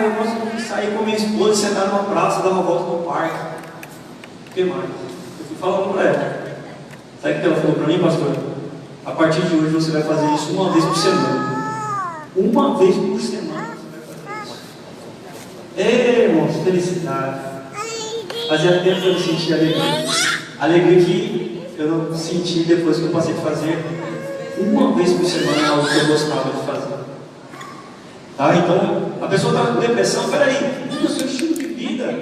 Eu gosto de sair com minha esposa, sentar numa praça, dar uma volta no parque. O que mais? Eu fui falando para ela. Sabe o que ela falou para mim, pastor? A partir de hoje você vai fazer isso uma vez por semana. Uma vez por semana você vai fazer isso. Irmãos, felicidade. Fazia tempo que eu não sentia alegria. Alegria que eu não senti depois que eu passei a fazer uma vez por semana algo que eu gostava de fazer. Então, a pessoa está com depressão, peraí, muda o seu estilo de vida.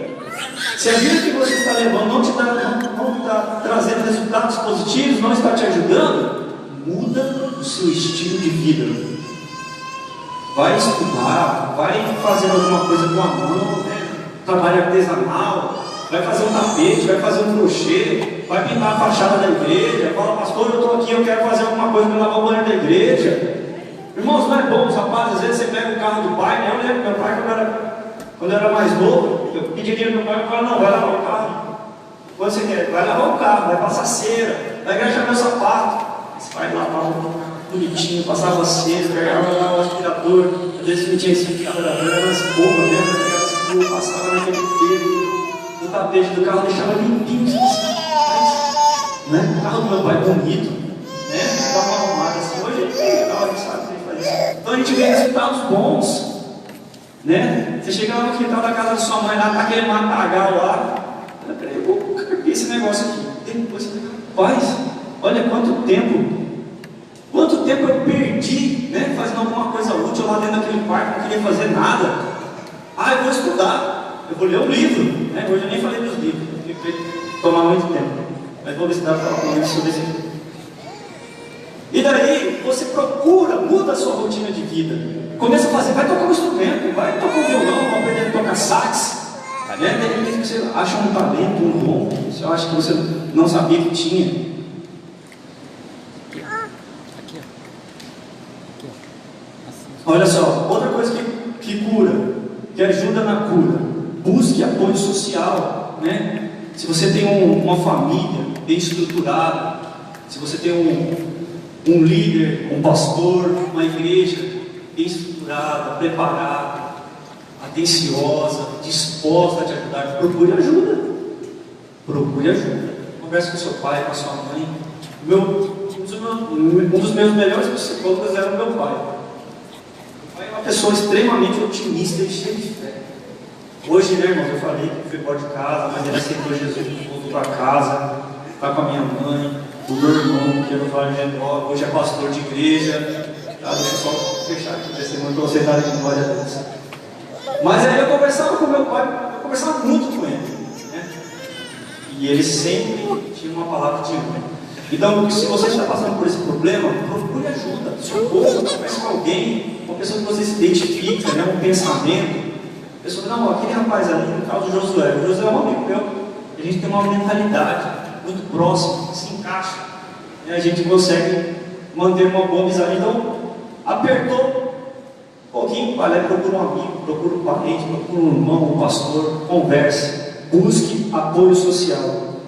Se a vida que você está levando não está trazendo resultados positivos, não está te ajudando, muda o seu estilo de vida. Vai estudar, vai fazer alguma coisa com a mão, né? Trabalho artesanal, vai fazer um tapete, vai fazer um crochê, vai pintar a fachada da igreja, fala: pastor, eu estou aqui, eu quero fazer alguma coisa para lavar o banheiro da igreja. Irmãos, não é bom, os rapazes, às vezes você pega o carro do pai, né? Eu lembro, meu pai, quando eu era mais novo, eu pedi dinheiro do meu pai, eu falava: não, vai lavar o carro. Quando você quer? Vai lavar o carro, vai passar cera, vai engraxar meu sapato. Você vai lavar bonitinho, passava cera, pegava lá o aspirador, às vezes não tinha esse aspirador, era uma escova mesmo, pegava essa escova, passava naquele pelo do tapete do carro, deixava limpinho, né? O carro do meu pai bonito, né? Dava uma arrumada assim, hoje ele tem carro, ele sabe o que ele faz isso. Então a gente vê resultados bons, né? Você chega lá no quintal da casa da sua mãe, lá tá aquele matagal lá, peraí, eu vou carpir esse negócio aqui. Depois, rapaz, olha quanto tempo eu perdi, né? Fazendo alguma coisa útil lá dentro daquele parque, não queria fazer nada. Eu vou estudar, eu vou ler um livro, né? Hoje eu nem falei dos livros, porque tomar muito tempo, mas vou ver se dá para falar com ele sobre esse livro. E daí você procura, muda a sua rotina de vida. Começa a fazer, vai tocar um instrumento, vai tocar um violão, vai aprender a tocar sax. Né? De repente você acha um talento, um dom, você acha que você não sabia que tinha. Olha só, outra coisa que cura, que ajuda na cura: busque apoio social, né? Se você tem uma família bem estruturada, se você tem um líder, um pastor, uma igreja bem estruturada, preparada, atenciosa, disposta a te ajudar, procure ajuda. Procure ajuda. Converse com seu pai, com a sua mãe. Um dos meus melhores psicólogos era o meu pai. Meu pai é uma pessoa extremamente otimista e cheia de fé. Hoje, né, irmãos, eu falei que foi embora de casa, mas ele aceitou Jesus, voltou para casa, está com a minha mãe, o meu irmão, que é no Vale de Endó, hoje é pastor de igreja. Tá, deixa eu só fechar aqui o testemunho para você estar aqui, glória a Deus. Mas aí eu conversava com meu pai, eu conversava muito com ele, né? E ele sempre tinha uma palavra de ânimo. Então, se você está passando por esse problema, procure ajuda, socorro, converse com alguém, uma pessoa que você se identifica, né? Um pensamento. A pessoa, não, aquele rapaz ali, no caso do Josué, o Josué é um amigo meu, a gente tem uma mentalidade muito próxima, que se encaixa, e a gente consegue manter uma boa amizade. Então, apertou um pouquinho, vai lá, procura um amigo, procura um parente, procura um irmão, um pastor, converse, busque apoio social.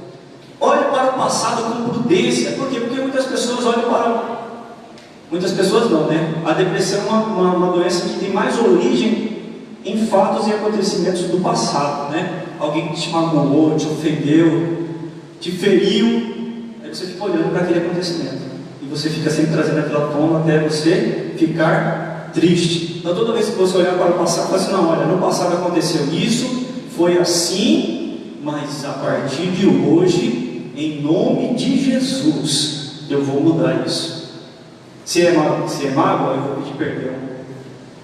Olhe para o passado com prudência. Por quê? Porque muitas pessoas olham para... Muitas pessoas não, né? A depressão é uma doença que tem mais origem em fatos e acontecimentos do passado, né? Alguém que te magoou, te ofendeu, te feriu, aí você fica olhando para aquele acontecimento e você fica sempre trazendo aquela tona até você ficar triste. Então toda vez que você olhar para o passado, você fala assim, não, olha, no passado aconteceu isso, foi assim, mas a partir de hoje, em nome de Jesus, eu vou mudar isso. Se é mágoa, eu vou pedir perdão,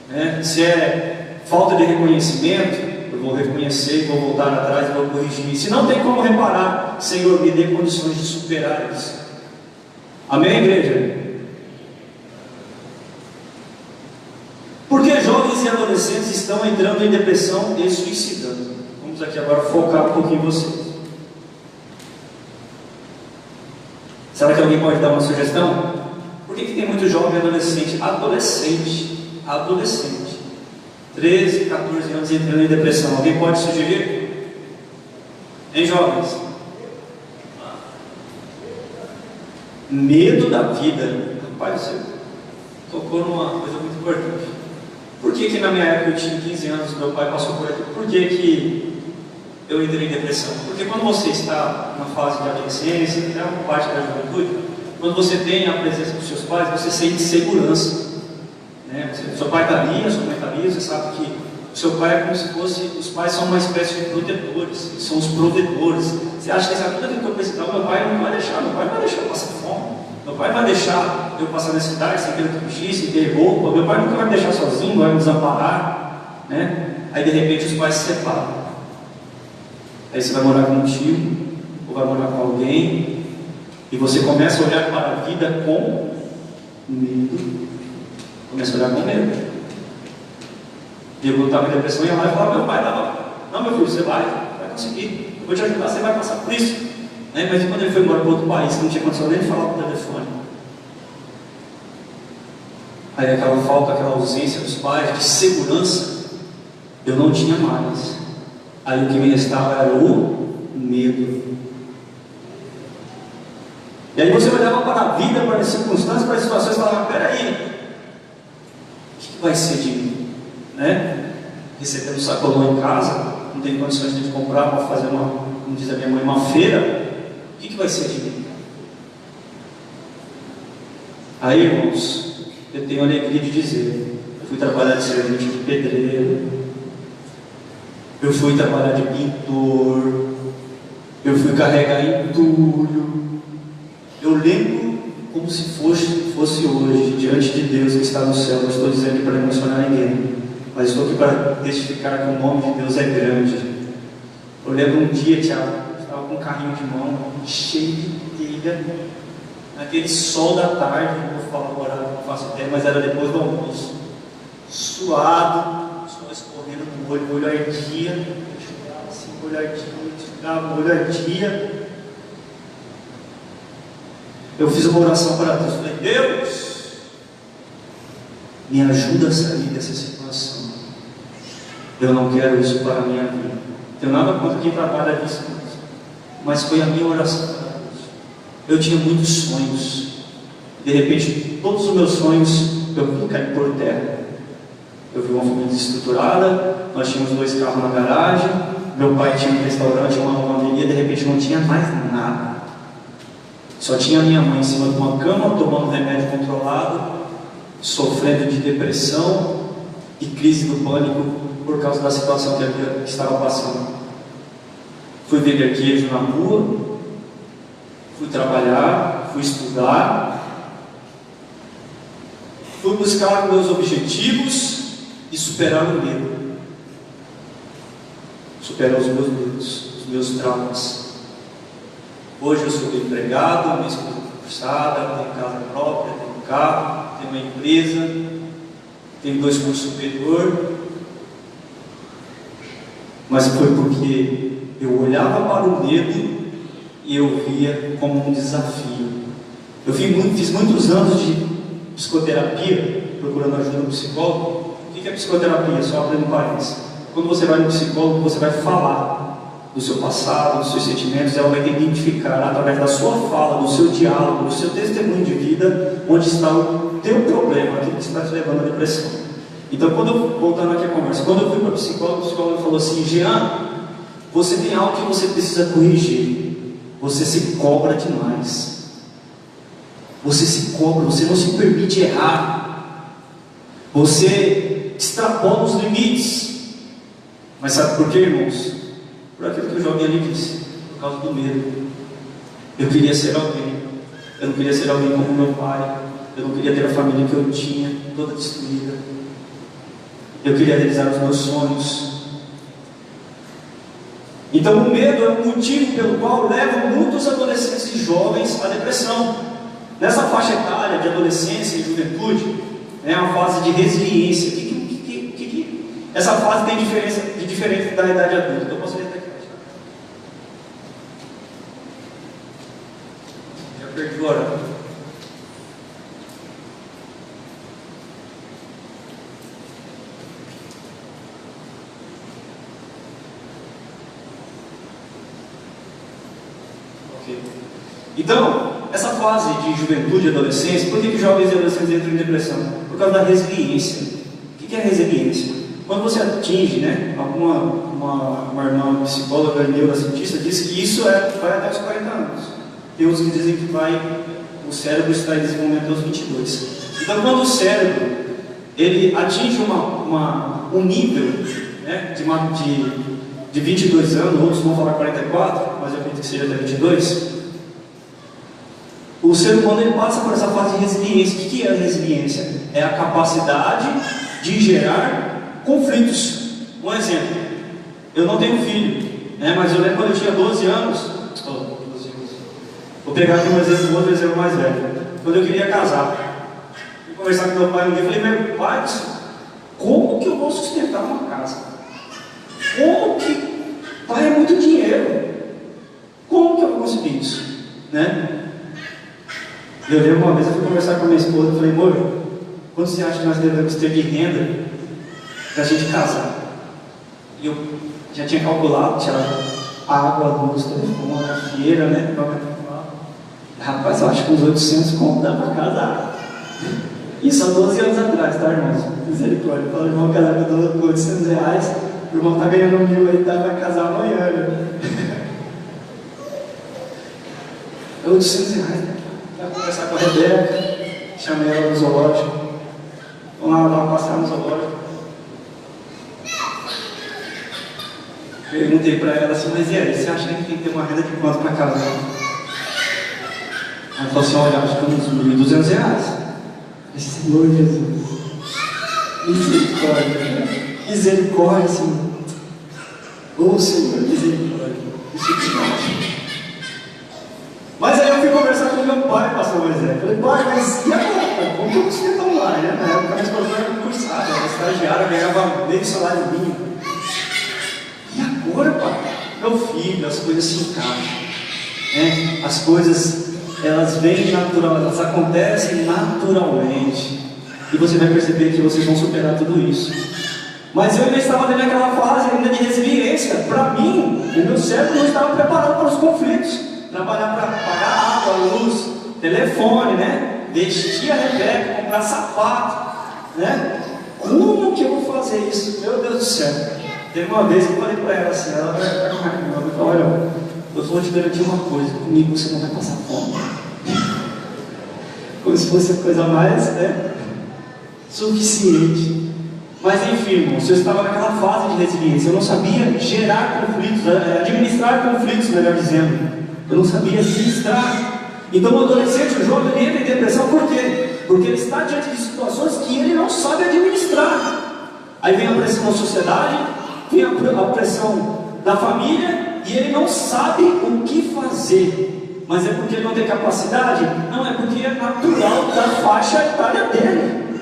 né? Se é falta de reconhecimento, eu vou reconhecer, vou voltar atrás e vou corrigir. Se não tem como reparar, Senhor, me dê condições de superar isso. Amém, igreja? Por que jovens e adolescentes estão entrando em depressão e suicidando? Vamos aqui agora focar um pouquinho em vocês. Será que alguém pode dar uma sugestão? Por que tem muito jovem e adolescente? Adolescente. 13, 14 anos entrando em depressão. Alguém pode sugerir? Hein, jovens? Medo da vida. Rapaz, você tocou numa coisa muito importante. Por que na minha época eu tinha 15 anos, meu pai passou por aqui? Por que eu entrei em depressão? Porque quando você está na fase de adolescência, é uma parte da juventude, quando você tem a presença dos seus pais, você sente segurança. Seu pai está ali, a sua mãe está ali, você sabe que o seu pai é como se fosse, os pais são uma espécie de protetores, eles são os provedores. Você acha que essa tudo que eu estou precisando, meu pai não vai deixar eu passar fome, meu pai vai deixar eu passar necessidade, sem ter que sem ter roupa, meu pai nunca vai me deixar sozinho, vai me desamparar, né? Aí de repente os pais se separam, aí você vai morar com um tio, ou vai morar com alguém, e você começa a olhar para a vida com medo. Começa a olhar com medo. E eu estava em depressão e ia lá e falava, meu pai estava, não meu filho, você vai conseguir, eu vou te ajudar, você vai passar por isso. Né? Mas quando ele foi embora para outro país, que não tinha condição nem de falar por telefone, aí aquela falta, aquela ausência dos pais, de segurança, eu não tinha mais. Aí o que me restava era o medo. E aí você olhava para a vida, para as circunstâncias, para as situações e falava, peraí, o que vai ser de mim? Né? Recebendo sacolão em casa, não tem condições de comprar para fazer como diz a minha mãe, uma feira, o que vai ser de mim? Aí, irmãos, eu tenho a alegria de dizer, eu fui trabalhar de servente de pedreiro, eu fui trabalhar de pintor, eu fui carregar entulho. Eu lembro como se fosse hoje, diante de Deus que está no céu. Não estou dizendo aqui para emocionar ninguém, mas estou aqui para testificar que o nome de Deus é grande. Eu lembro um dia, Tiago, eu estava com um carrinho de mão cheio de telha, naquele sol da tarde, não vou falar agora, não faço ideia, mas era depois do almoço, suado, o sol escorrendo no olho, o olho ardia, eu chegava assim, o olho ardia, o olho ardia. Eu fiz uma oração para Deus, falei, Deus, me ajuda a sair dessa situação. Eu não quero isso para a minha vida. Não tenho nada contra quem trabalha nisso, mas foi a minha oração para Deus. Eu tinha muitos sonhos. De repente, todos os meus sonhos, eu vim cair por terra. Eu vi uma família desestruturada, nós tínhamos 2 carros na garagem, meu pai tinha um restaurante, uma lavanderia, de repente não tinha mais nada. Só tinha a minha mãe em cima de uma cama, tomando remédio controlado, sofrendo de depressão e crise do pânico por causa da situação que ela estava passando. Fui vender queijo na rua, fui trabalhar, fui estudar, fui buscar meus objetivos e superar o medo, superar os meus medos, os meus traumas. Hoje eu sou empregado, minha esposa é cursada, tenho casa própria, tenho carro, tenho uma empresa, tenho 2 cursos superiores, mas foi porque eu olhava para o medo e eu via como um desafio. Eu fiz muitos anos de psicoterapia, procurando ajuda no psicólogo. O que é psicoterapia? Só abrindo parênteses. Quando você vai no psicólogo, você vai falar do seu passado, dos seus sentimentos, ela vai identificar através da sua fala, do seu diálogo, do seu testemunho de vida, onde está o teu problema, aquilo que está te levando à depressão. Então, voltando aqui à conversa, quando eu fui para o psicólogo falou assim: Jean, você tem algo que você precisa corrigir, você se cobra demais, você se cobra, você não se permite errar, você extrapola os limites. Mas sabe por quê, irmãos? Por aquilo que o jovem ali disse, por causa do medo. Eu queria ser alguém, eu não queria ser alguém como meu pai, eu não queria ter a família que eu tinha, toda destruída. Eu queria realizar os meus sonhos. Então o medo é o motivo pelo qual leva muitos adolescentes e jovens à depressão. Nessa faixa etária de adolescência e juventude, é uma fase de resiliência. Essa fase tem diferente da idade adulta. Então eu posso ler até aqui. Já perdi o horário. Ok. Então, essa fase de juventude e adolescência, por que jovens e adolescentes entram em depressão? Por causa da resiliência. O que é resiliência? Quando você atinge, né, uma irmã psicóloga e neurocientista disse que isso vai até os 40 anos. Tem uns que dizem que o cérebro está em desenvolvimento aos 22. Então, quando o cérebro ele atinge um nível, né, de 22 anos, outros vão falar 44, mas eu acredito que seja até 22, o ser humano ele passa por essa fase de resiliência. O que é a resiliência? É a capacidade de gerar conflitos. Um exemplo, eu não tenho filho, né, mas eu lembro quando eu tinha 12 anos, vou pegar aqui um outro exemplo mais velho. Quando eu queria casar, fui conversar com meu pai um dia, falei: meu pai, como que eu vou sustentar uma casa? Como que, pai, é muito dinheiro, como que eu vou conseguir isso? Né? Eu lembro uma vez, eu fui conversar com a minha esposa, eu falei: amor, quanto você acha que nós devemos ter de renda para a gente casar? E eu já tinha calculado, tinha água, luz, telefone, a feira, né? Rapaz, eu acho que uns 800 conto dá para casar. Isso há 12 anos atrás, tá, irmãos? Misericórdia. Eu falo: irmão, casar que eu dou com 800 reais, o irmão tá ganhando 1.000 aí, dá para casar amanhã, né? 800 reais, né? Vai conversar com a Rebeca, chamei ela no zoológico. Vamos lá passear no zoológico. Perguntei para ela assim: mas e aí, você acha que tem que ter uma renda de quanto para casar? Ela falou assim: olha, acho que uns R$1.200. Senhor Jesus, misericórdia, misericórdia, Senhor. Ô Senhor, misericórdia, misericórdia. Mas aí eu fui conversar com meu pai, pastor Moisés. Falei: pai, mas e agora? Como que eu consigo estar lá? Né? Na época minha esposa era concursada, era estagiária, ganhava meio salário mínimo. E agora, pai? Meu filho, as coisas se encaixam, né? As coisas, elas vêm naturalmente, elas acontecem naturalmente. E você vai perceber que vocês vão superar tudo isso. Mas eu ainda estava tendo aquela fase ainda de resiliência. Para mim, o meu cérebro não estava preparado para os conflitos. Trabalhar para pagar água, luz, telefone, né? Vestir a Rebeca, comprar sapato, né? Como que eu vou fazer isso. Meu Deus do céu. Teve uma vez que eu falei para ela assim, ela vai falar, olha, eu vou te garantir uma coisa, comigo você não vai passar fome. Como se fosse a coisa mais, suficiente. Mas enfim, irmãos, eu estava naquela fase de resiliência, eu não sabia gerar conflitos, administrar conflitos, melhor dizendo. Eu não sabia administrar. Então o adolescente, o jovem, ele entra em depressão, por quê? Porque ele está diante de situações que ele não sabe administrar. Aí vem a pressão da sociedade, vem a pressão da família, e ele não sabe o que fazer. Mas é porque ele não tem capacidade? Não, é porque é natural da faixa etária dele.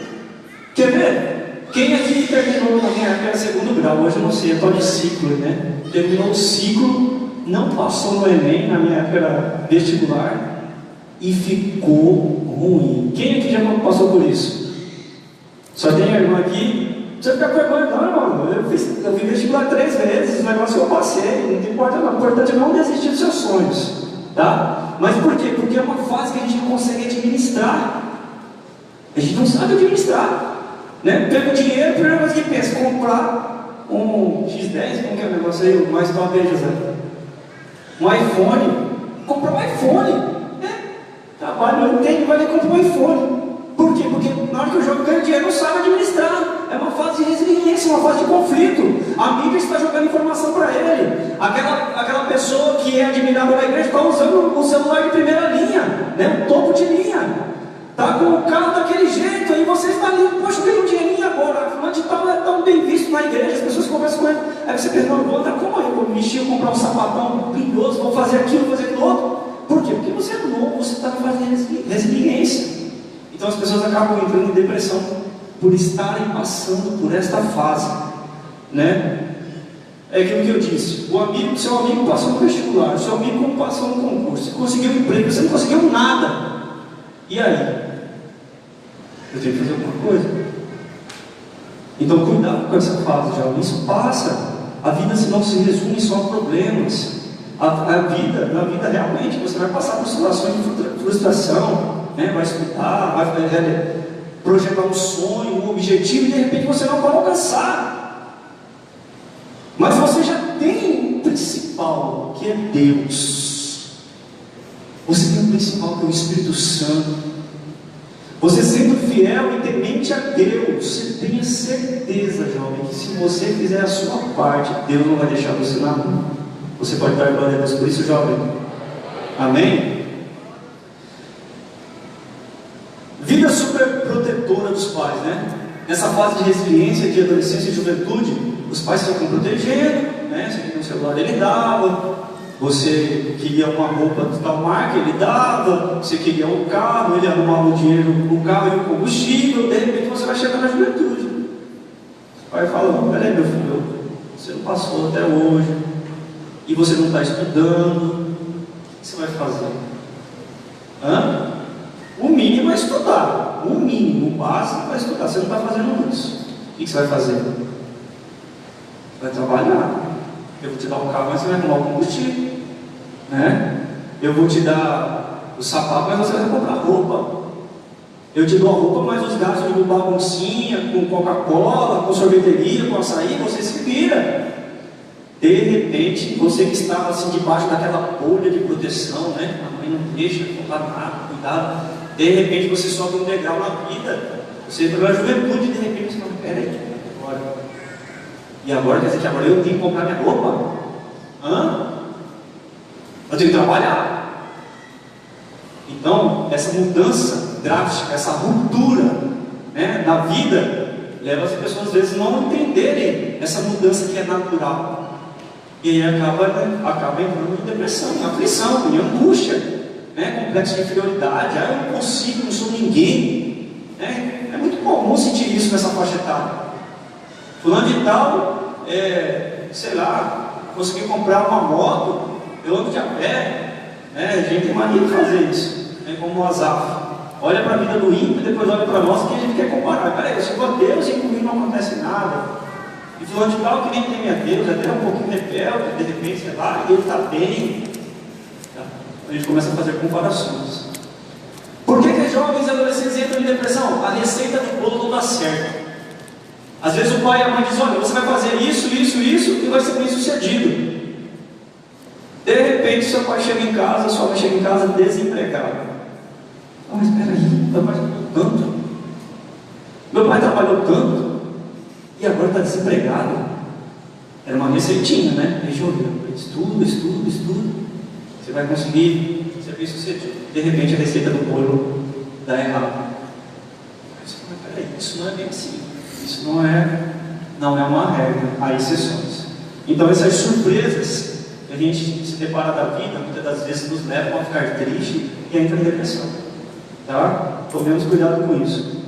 Quer ver? Quem aqui terminou na minha época segundo grau? Hoje eu não sei, é tal de ciclo, né? Terminou o ciclo, não passou no Enem, na minha época era vestibular, e ficou ruim. Quem aqui já passou por isso? Só tem a irmã aqui? Você fica com vergonha, não, irmão. Eu fiz vestibular 3 vezes, o negócio eu passei, não tem importância, não. O importante é não desistir dos seus sonhos, tá? Mas por quê? Porque é uma fase que a gente não consegue administrar. A gente não sabe administrar. Né? Pega o dinheiro, a primeira coisa que pensa, comprar um X10, como que é o negócio aí, o mais top aí, José? Um iPhone. Comprar um iPhone. Trabalho, não tem, vai comprar um iPhone. Por quê? Porque na hora que o jovem ganha dinheiro, não sabe administrar. É uma fase de resiliência, uma fase de conflito. A mídia está jogando informação para ele. Aquela pessoa que é admirada na igreja está usando o celular de primeira linha, né? O topo de linha. Está com o carro daquele jeito, aí você está ali, poxa, tem um dinheirinho agora, fulano de tal não é tão bem visto na igreja, as pessoas conversam com ele, aí você pensa, não, vou andar como eu vou mexer, comprar um sapatão brilhoso, vou fazer aquilo, vou fazer aquilo outro. Por quê? Porque você é novo, você está na fase de resiliência. Então as pessoas acabam entrando em depressão por estarem passando por esta fase, né? É aquilo que eu disse, seu amigo passou no vestibular, seu amigo passou no concurso, conseguiu um emprego, você não conseguiu nada. E aí? Eu tenho que fazer alguma coisa. Então cuidado com essa fase, jovem. Isso passa. A vida não se resume só a problemas. Na vida realmente você vai passar por situações de frustração, né? Vai estudar, vai projetar um sonho, um objetivo, e de repente você não vai alcançar. Mas você já tem o principal, que é Deus. Você tem o principal, que é o Espírito Santo. Você sendo fiel e temente a Deus, você tenha certeza, jovem, que se você fizer a sua parte, Deus não vai deixar você na mão. Você pode dar glória a Deus por isso, jovem? Amém? Vida super protetora dos pais, né? Nessa fase de resiliência, de adolescência e juventude, os pais ficam protegendo, né? Você queria um celular, ele dava. Você queria uma roupa de tal marca, ele dava. Você queria um carro, ele arrumava o dinheiro no carro e o combustível. De repente você vai chegar na juventude. O pai fala, não, peraí meu filho, você não passou até hoje, e você não está estudando, o que você vai fazer? O mínimo é estudar. O mínimo, o básico é estudar. Você não está fazendo isso. O que você vai fazer? Vai trabalhar. Eu vou te dar um carro, mas você vai arrumar o combustível, né? Eu vou te dar o sapato, mas você vai comprar roupa. Eu te dou a roupa, mas os gastos de baguncinha, com Coca-Cola, com sorveteria, com açaí, você se vira. De repente, você que estava assim debaixo daquela bolha de proteção, né? A mãe não deixa comprar nada, cuidado. De repente você sobe um degrau na vida. Você entra na juventude e de repente você fala, peraí, agora. E agora, quer dizer que agora eu tenho que comprar minha roupa? Eu tenho que trabalhar. Então, essa mudança drástica, essa ruptura, né, na vida, leva as pessoas às vezes não entenderem essa mudança que é natural. E aí acaba entrando em depressão, em aflição, em angústia, né, complexo de inferioridade. Eu não consigo, não sou ninguém. É muito comum sentir isso nessa faixa etária. Fulano de tal, sei lá, consegui comprar uma moto, eu ando de a pé, né? A gente tem mania de fazer isso, né? Como o Azaf. Olha para a vida do ímpio e depois olha para nós que a gente quer comparar. Peraí, se for Deus e comigo não acontece nada. E fulano de tal que nem tem a Deus, até um pouquinho rebelde, de repente, sei lá, ele está bem. A gente começa a fazer comparações. Por que jovens e adolescentes entram em depressão? A receita do bolo não dá certo. Às vezes o pai e a mãe dizem: olha, você vai fazer isso, isso, isso e vai ser bem sucedido. De repente seu pai chega em casa, sua mãe chega em casa desempregada. Ah, mas espera aí, meu pai trabalhou tanto. Meu pai trabalhou tanto e agora está desempregado. Era uma receitinha, né? Estudo, estudo, estudo. Você vai conseguir ser bem sucedido. De repente a receita do bolo dá errado. Mas peraí, isso não é bem assim. Isso não é uma regra, há exceções. Então essas surpresas que a gente se depara da vida, muitas das vezes nos levam a ficar triste e a entrar em depressão. Tá? Tomemos cuidado com isso.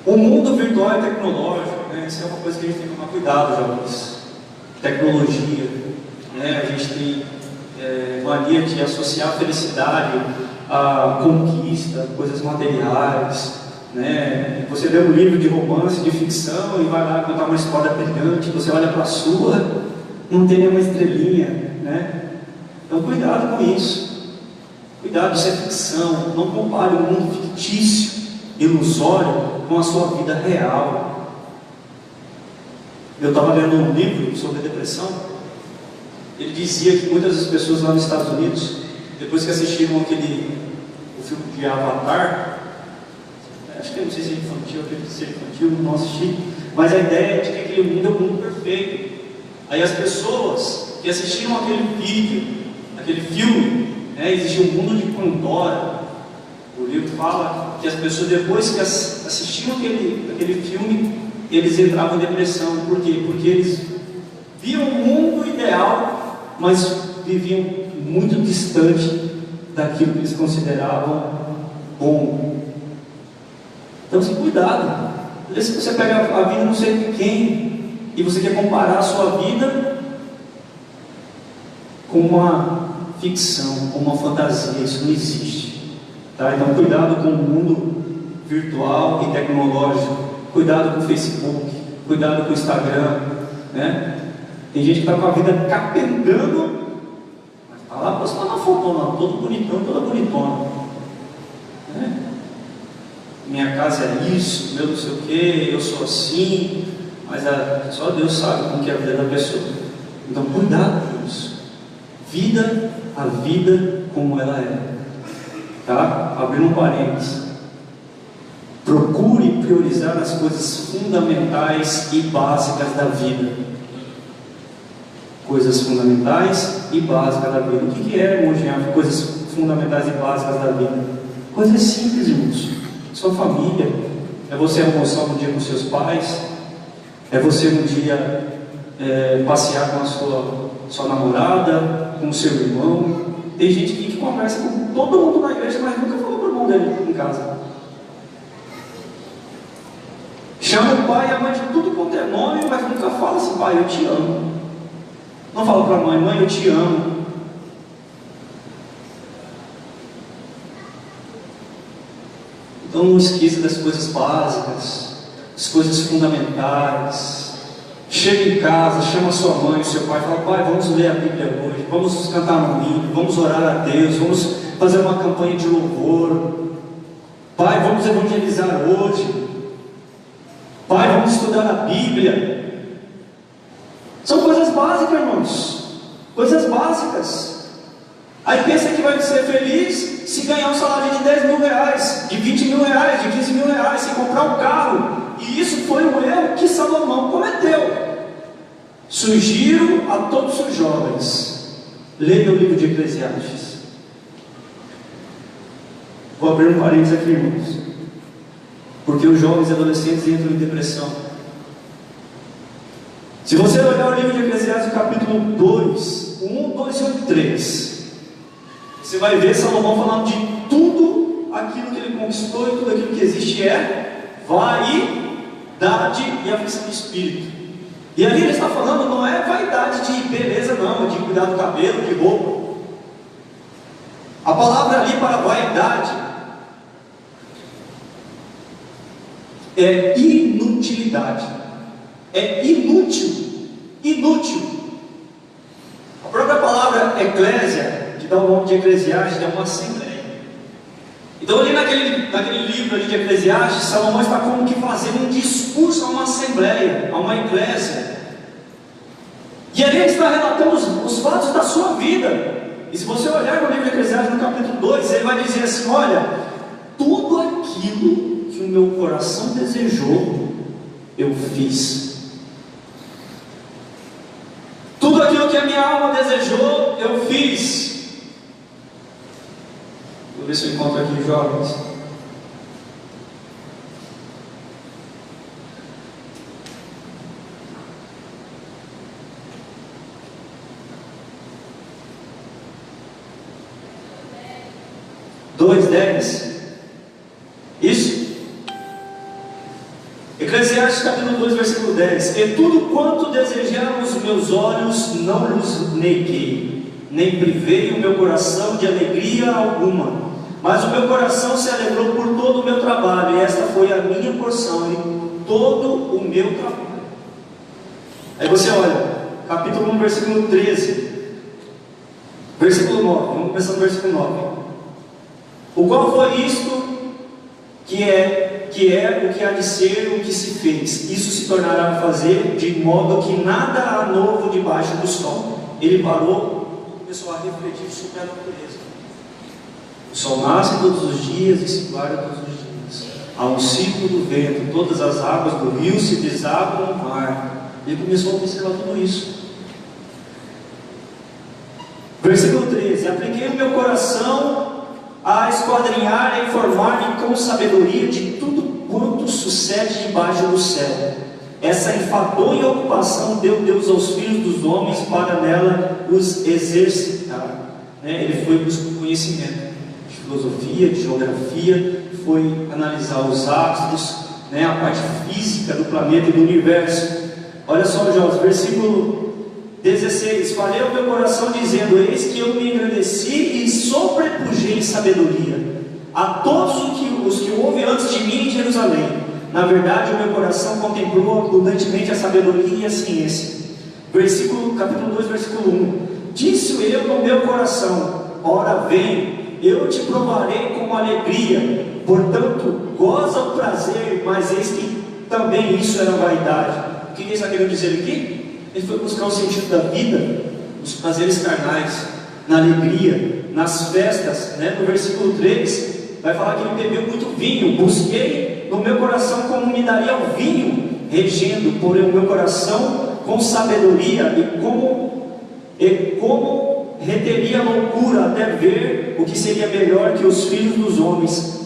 O mundo virtual e tecnológico, né? Isso é uma coisa que a gente tem que tomar cuidado, jovens. Tecnologia, né? A gente tem mania de associar a felicidade à conquista, coisas materiais, né? Você lê um livro de romance, de ficção e vai lá contar uma história brilhante, você olha para a sua, não tem nenhuma estrelinha, né? Então cuidado com isso. Cuidado, isso é ficção. Não compare o mundo fictício, ilusório, com a sua vida real. Eu estava lendo um livro sobre depressão. Ele dizia que muitas das pessoas lá nos Estados Unidos, depois que assistiram o filme de Avatar, acho que não sei se é infantil, acredito ser infantil, não assisti, mas a ideia é de que aquele mundo é um mundo perfeito. Aí as pessoas que assistiram aquele vídeo, aquele filme, né, existia um mundo de Pandora. O livro fala que as pessoas, depois que assistiam aquele filme, eles entravam em depressão. Por quê? Porque eles viam um mundo ideal, mas viviam muito distante daquilo que eles consideravam bom. Então, assim, cuidado. Às vezes você pega a vida não sei de quem e você quer comparar a sua vida com uma ficção, com uma fantasia. Isso não existe. Tá? Então, cuidado com o mundo virtual e tecnológico. Cuidado com o Facebook. Cuidado com o Instagram. Né? Tem gente que está com a vida capengando, mas está lá postando uma fotona, todo bonitão, toda bonitona. Né? Minha casa é isso, meu não sei o que, eu sou assim, mas só Deus sabe como que é a vida da pessoa. Então cuidado com isso. Vida a vida como ela é. Tá? Abrindo um parênteses. Procure priorizar as coisas fundamentais e básicas da vida. Coisas fundamentais e básicas da vida. O que é, irmão Jean, coisas fundamentais e básicas da vida? Coisas simples, irmãos. Sua família, é você almoçar um dia com seus pais, é você um dia passear com a sua namorada, com o seu irmão. Tem gente aqui que conversa com todo mundo na igreja, mas nunca falou para o irmão dele em casa. Chama o pai e a mãe de tudo quanto é nome, mas nunca fala assim: pai, eu te amo. Não fala para a mãe: mãe, eu te amo. Então não esqueça das coisas básicas, das coisas fundamentais. Chega em casa, chama sua mãe, seu pai, fala: pai, vamos ler a Bíblia hoje, vamos cantar um hino, vamos orar a Deus, vamos fazer uma campanha de louvor. Pai, vamos evangelizar hoje. Pai, vamos estudar a Bíblia. São coisas básicas, irmãos. Coisas básicas. Aí pensa que vai ser feliz se ganhar um salário de 10 mil reais, de 20 mil reais, de 15 mil reais, se comprar um carro. E isso foi o erro que Salomão cometeu. Sugiro a todos os jovens: leiam o livro de Eclesiastes. Vou abrir um parênteses aqui, irmãos, porque os jovens e adolescentes entram em depressão. Se você olhar o livro de Eclesiastes, capítulo 2, 1, 2 e 3, você vai ver Salomão falando de tudo aquilo que ele conquistou e tudo aquilo que existe é vaidade e aflição de espírito. E ali ele está falando, não é vaidade de beleza não, de cuidar do cabelo, de roupa. A palavra ali para vaidade é inutilidade. É inútil. Inútil. A própria palavra eclésia, que dá o nome de Eclesiastes, é uma assembleia. Então, ali naquele livro ali de Eclesiastes, Salomão está como que fazendo um discurso a uma assembleia, a uma eclésia. E ali ele está relatando os fatos da sua vida. E se você olhar no livro de Eclesiastes, no capítulo 2, ele vai dizer assim: olha, tudo aquilo que o meu coração desejou, eu fiz. Tudo aquilo que a minha alma desejou, eu fiz. Vou ver se eu encontro aqui, jovens. Dois, 10. Isso? Eclesiastes capítulo 2, versículo 10. E tudo quanto desejaram os meus olhos, não lhes neguei, nem privei o meu coração de alegria alguma. Mas o meu coração se alegrou por todo o meu trabalho, e esta foi a minha porção em todo o meu trabalho. Aí você olha, capítulo 1, versículo 13, versículo 9, vamos começar no versículo 9. O qual foi isto que é o que há de ser, o que se fez, isso se tornará a fazer, de modo que nada há novo debaixo do sol. Ele parou e começou a refletir sobre a natureza. O sol nasce todos os dias e se guarda todos os dias. Há um ciclo do vento, todas as águas do rio se desabam no mar. Ele começou a observar tudo isso. Versículo 13: apliquei o meu coração a esquadrinhar e informar-me com sabedoria de tudo quanto sucede debaixo do céu. Essa enfadonha ocupação deu Deus aos filhos dos homens para nela os exercitar. Ele foi buscar conhecimento de filosofia, de geografia, foi analisar os astros, a parte física do planeta e do universo. Olha só, Jó, versículo 16: falei ao meu coração dizendo: eis que eu me engrandeci e sobrepujei em sabedoria a todos os que houve antes de mim em Jerusalém. Na verdade, o meu coração contemplou abundantemente a sabedoria e a ciência. Capítulo 2, versículo 1: disse eu no meu coração: ora vem, eu te provarei com alegria, portanto goza o prazer, mas eis que também isso era vaidade. O que ele está querendo dizer aqui? Ele foi buscar o sentido da vida, os prazeres carnais, na alegria, nas festas. No versículo 3 vai falar que ele bebeu muito vinho. Busquei no meu coração como me daria o vinho, regendo por o meu coração com sabedoria, e como reteria a loucura até ver o que seria melhor que os filhos dos homens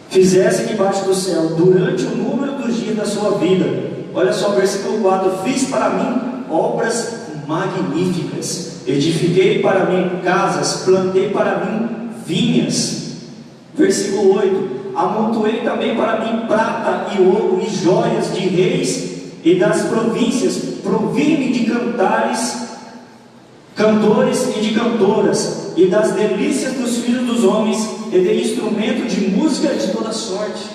fizessem debaixo do céu, durante o número dos dias da sua vida. Olha só, versículo 4: fiz para mim obras magníficas, edifiquei para mim casas, plantei para mim vinhas. Versículo 8: amontoei também para mim prata e ouro e joias de reis e das províncias, provi-me de cantores e de cantoras, e das delícias dos filhos dos homens, e de instrumento de música de toda sorte.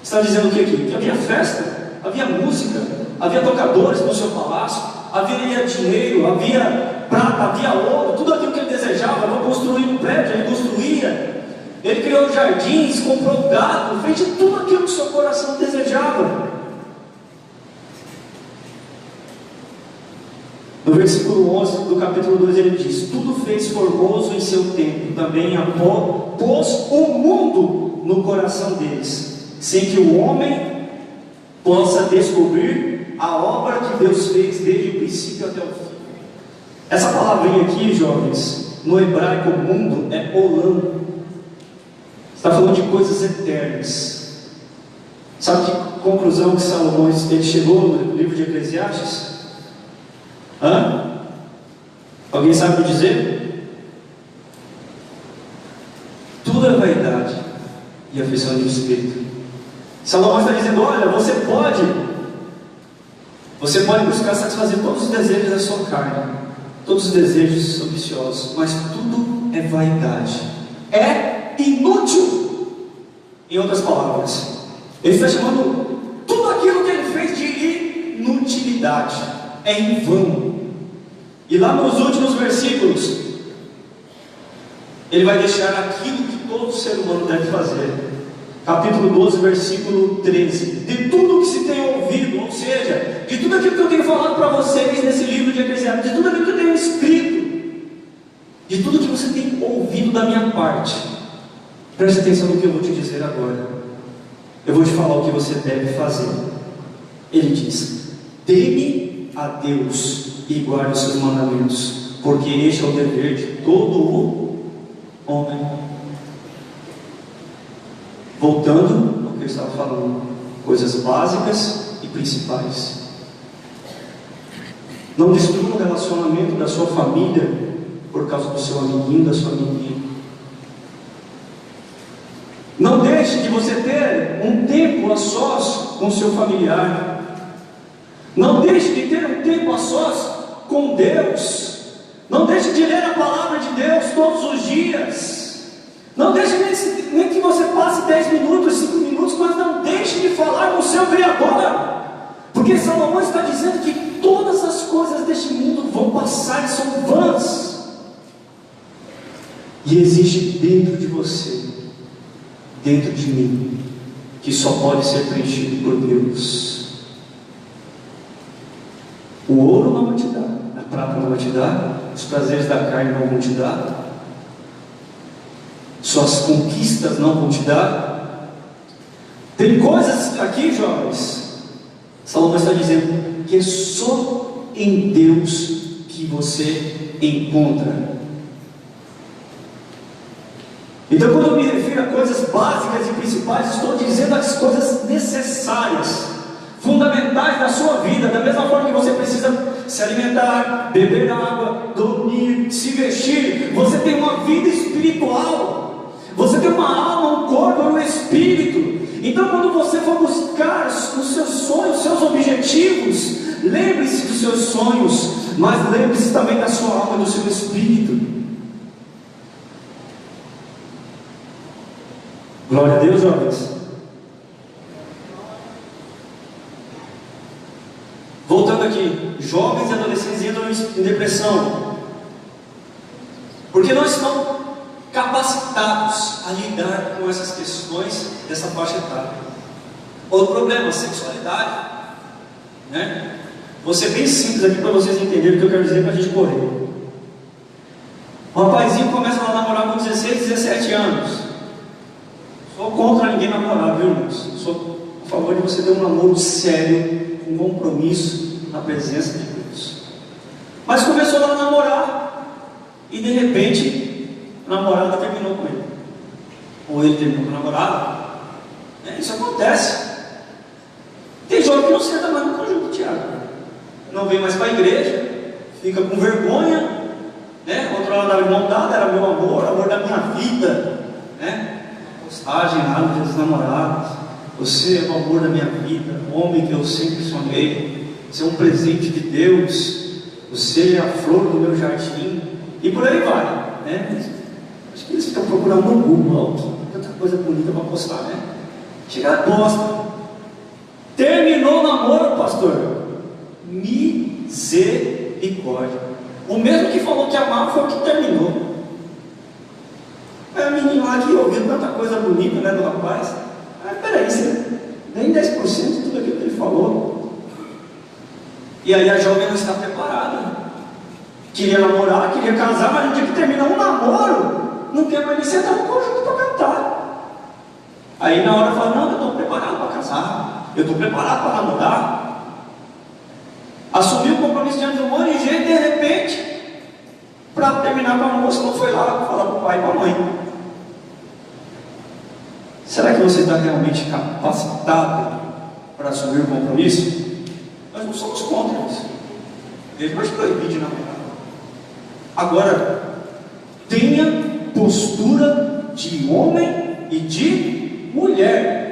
Está dizendo o que aqui? Que havia festa, havia música, havia tocadores no seu palácio, havia dinheiro, havia prata, havia ouro, tudo aquilo que ele desejava. Vou construir um prédio, ele construía. Ele criou jardins, comprou gado, fez de tudo aquilo que seu coração desejava. No versículo 11 do capítulo 2 ele diz: tudo fez formoso em seu tempo, também pôs o mundo no coração deles, sem que o homem possa descobrir a obra que Deus fez desde o princípio até o fim. Essa palavrinha aqui, jovens, no hebraico mundo é olam. Está falando de coisas eternas. Sabe que conclusão que Salomão ele chegou no livro de Eclesiastes? Alguém sabe me dizer? Tudo é vaidade e aflição de espírito. Salomão está dizendo: olha, você pode buscar satisfazer todos os desejos da sua carne, todos os desejos ambiciosos, mas tudo é vaidade, é inútil. Em outras palavras, ele está chamando tudo aquilo que ele fez de inutilidade, é em vão. E lá nos últimos versículos ele vai deixar aquilo que todo ser humano deve fazer. Capítulo 12, versículo 13. De tudo que se tem ouvido, ou seja, de tudo aquilo que eu tenho falado para vocês nesse livro de Eclesiastes, de tudo aquilo que eu tenho escrito, de tudo que você tem ouvido da minha parte, preste atenção no que eu vou te dizer agora. Eu vou te falar o que você deve fazer. Ele diz: teme a Deus e guarde os seus mandamentos, porque este é o dever de todo o homem. Voltando ao que eu estava falando, coisas básicas e principais. Não destrua o relacionamento da sua família por causa do seu amiguinho, da sua amiguinha. Não deixe de você ter um tempo a sós com seu familiar. Não deixe de ter um tempo a sós com Deus. Não deixe de ler a palavra de Deus todos os dias. Não deixe nem que você passe 10 minutos, 5 minutos, mas não deixe de falar com o seu Criador. Porque Salomão está dizendo que todas as coisas deste mundo vão passar e são vãs. E existe dentro de você, dentro de mim, que só pode ser preenchido por Deus. O ouro não vai te dar, a prata não vai te dar, os prazeres da carne não vão te dar, suas conquistas não vão te dar. Tem coisas aqui, jovens, Salomão está dizendo que é só em Deus que você encontra. Então, quando eu me refiro a coisas básicas e principais, estou dizendo as coisas necessárias, fundamentais da sua vida. Da mesma forma que você precisa se alimentar, beber água, dormir, se vestir, você tem uma vida espiritual. Você tem uma alma, um corpo e um espírito. Então, quando você for buscar os seus sonhos, os seus objetivos, lembre-se dos seus sonhos, mas lembre-se também da sua alma e do seu espírito. Glória a Deus, jovens. Voltando aqui, jovens e adolescentes entram em depressão porque não estão capacitados a lidar com essas questões dessa faixa etária. Outro problema, sexualidade, né? Vou ser bem simples aqui para vocês entenderem o que eu quero dizer para a gente correr. Um rapazinho começa a namorar com 16, 17 anos. Sou contra ninguém namorar, viu, irmãos? Sou a favor de você ter um namoro sério, com compromisso na presença de Deus. Mas começou a namorar e de repente a namorada terminou com ele, ou ele terminou com a namorada. Isso acontece. Tem jovem que não senta mais no conjunto, Tiago, não vem mais para a igreja, fica com vergonha, né? Outro lado da mão dada, era meu amor da minha vida, né? Postagem lá no dia dos namorados: você é o amor da minha vida, o homem que eu sempre sonhei, você é um presente de Deus, você é a flor do meu jardim, e por aí vai, né? Acho que eles ficam procurando no Google tanta coisa bonita para postar, né? Chega, posta. Terminou o namoro, pastor. Misericórdia. O mesmo que falou que amava foi o que terminou. É a menina lá que ouviu tanta coisa bonita, né, do rapaz. Peraí, você nem 10% de tudo aquilo que ele falou. E aí a jovem não está preparada. Queria namorar, queria casar, mas no dia que terminou um namoro, não quer mais nem sentar no conjunto para cantar. Aí na hora fala: não, eu estou preparado para casar, eu estou preparado para namorar. Assumiu o compromisso diante de um monte de gente, de repente, para terminar com a moça, não foi lá falar para o pai e para a mãe. Será que você está realmente capacitado para assumir o compromisso? Nós não somos contra isso. Deus vai proibir de namorar. Agora, tenha postura de homem e de mulher.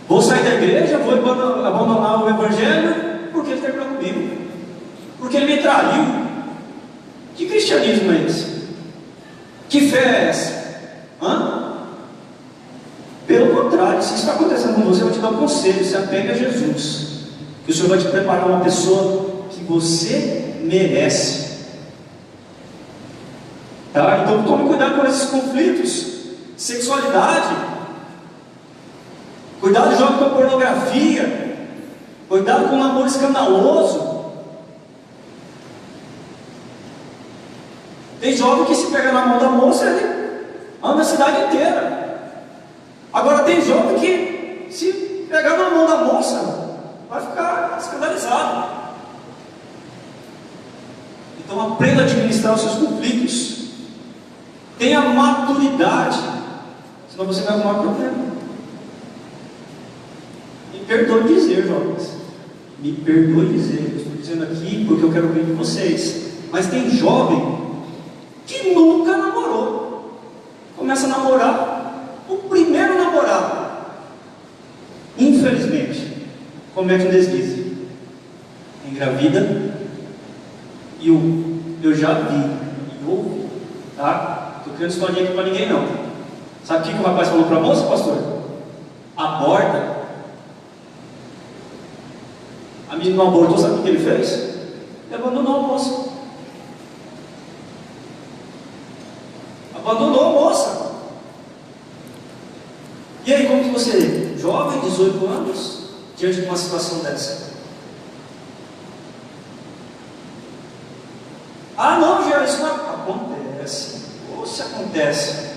Vou sair da igreja, vou abandonar o evangelho porque ele terminou comigo, porque ele me traiu. Que cristianismo é esse? Que fé é essa? Pelo contrário, se isso está acontecendo com você, eu vou te dar um conselho: se apegue a Jesus, que o Senhor vai te preparar uma pessoa que você merece. Tá? Então tome cuidado com esses conflitos. Sexualidade. Cuidado, jovem, com a pornografia. Cuidado com o namoro escandaloso. Tem jovem que se pega na mão da moça, ele anda a cidade inteira. Agora tem jovem que se pegar na mão da moça, vai ficar escandalizado. Então aprenda a administrar os seus conflitos. Tenha maturidade, senão você vai arrumar problema. Me perdoe dizer, jovens. Me perdoe dizer. Eu estou dizendo aqui porque eu quero ouvir de vocês. Mas tem jovem que nunca namorou. Começa a namorar. O primeiro namorado, infelizmente, comete um deslize. Engravida. E eu já vi. E ouvi. Tá? Estou criando historinha aqui para ninguém não. Sabe o que o rapaz falou para a moça, pastor? Aborta. A menina não abortou, sabe o que ele fez? Ele abandonou a moça. Abandonou a moça. E aí, como que você, jovem, 18 anos, diante de uma situação dessa? Ah, não, já isso não acontece. Ou se acontece,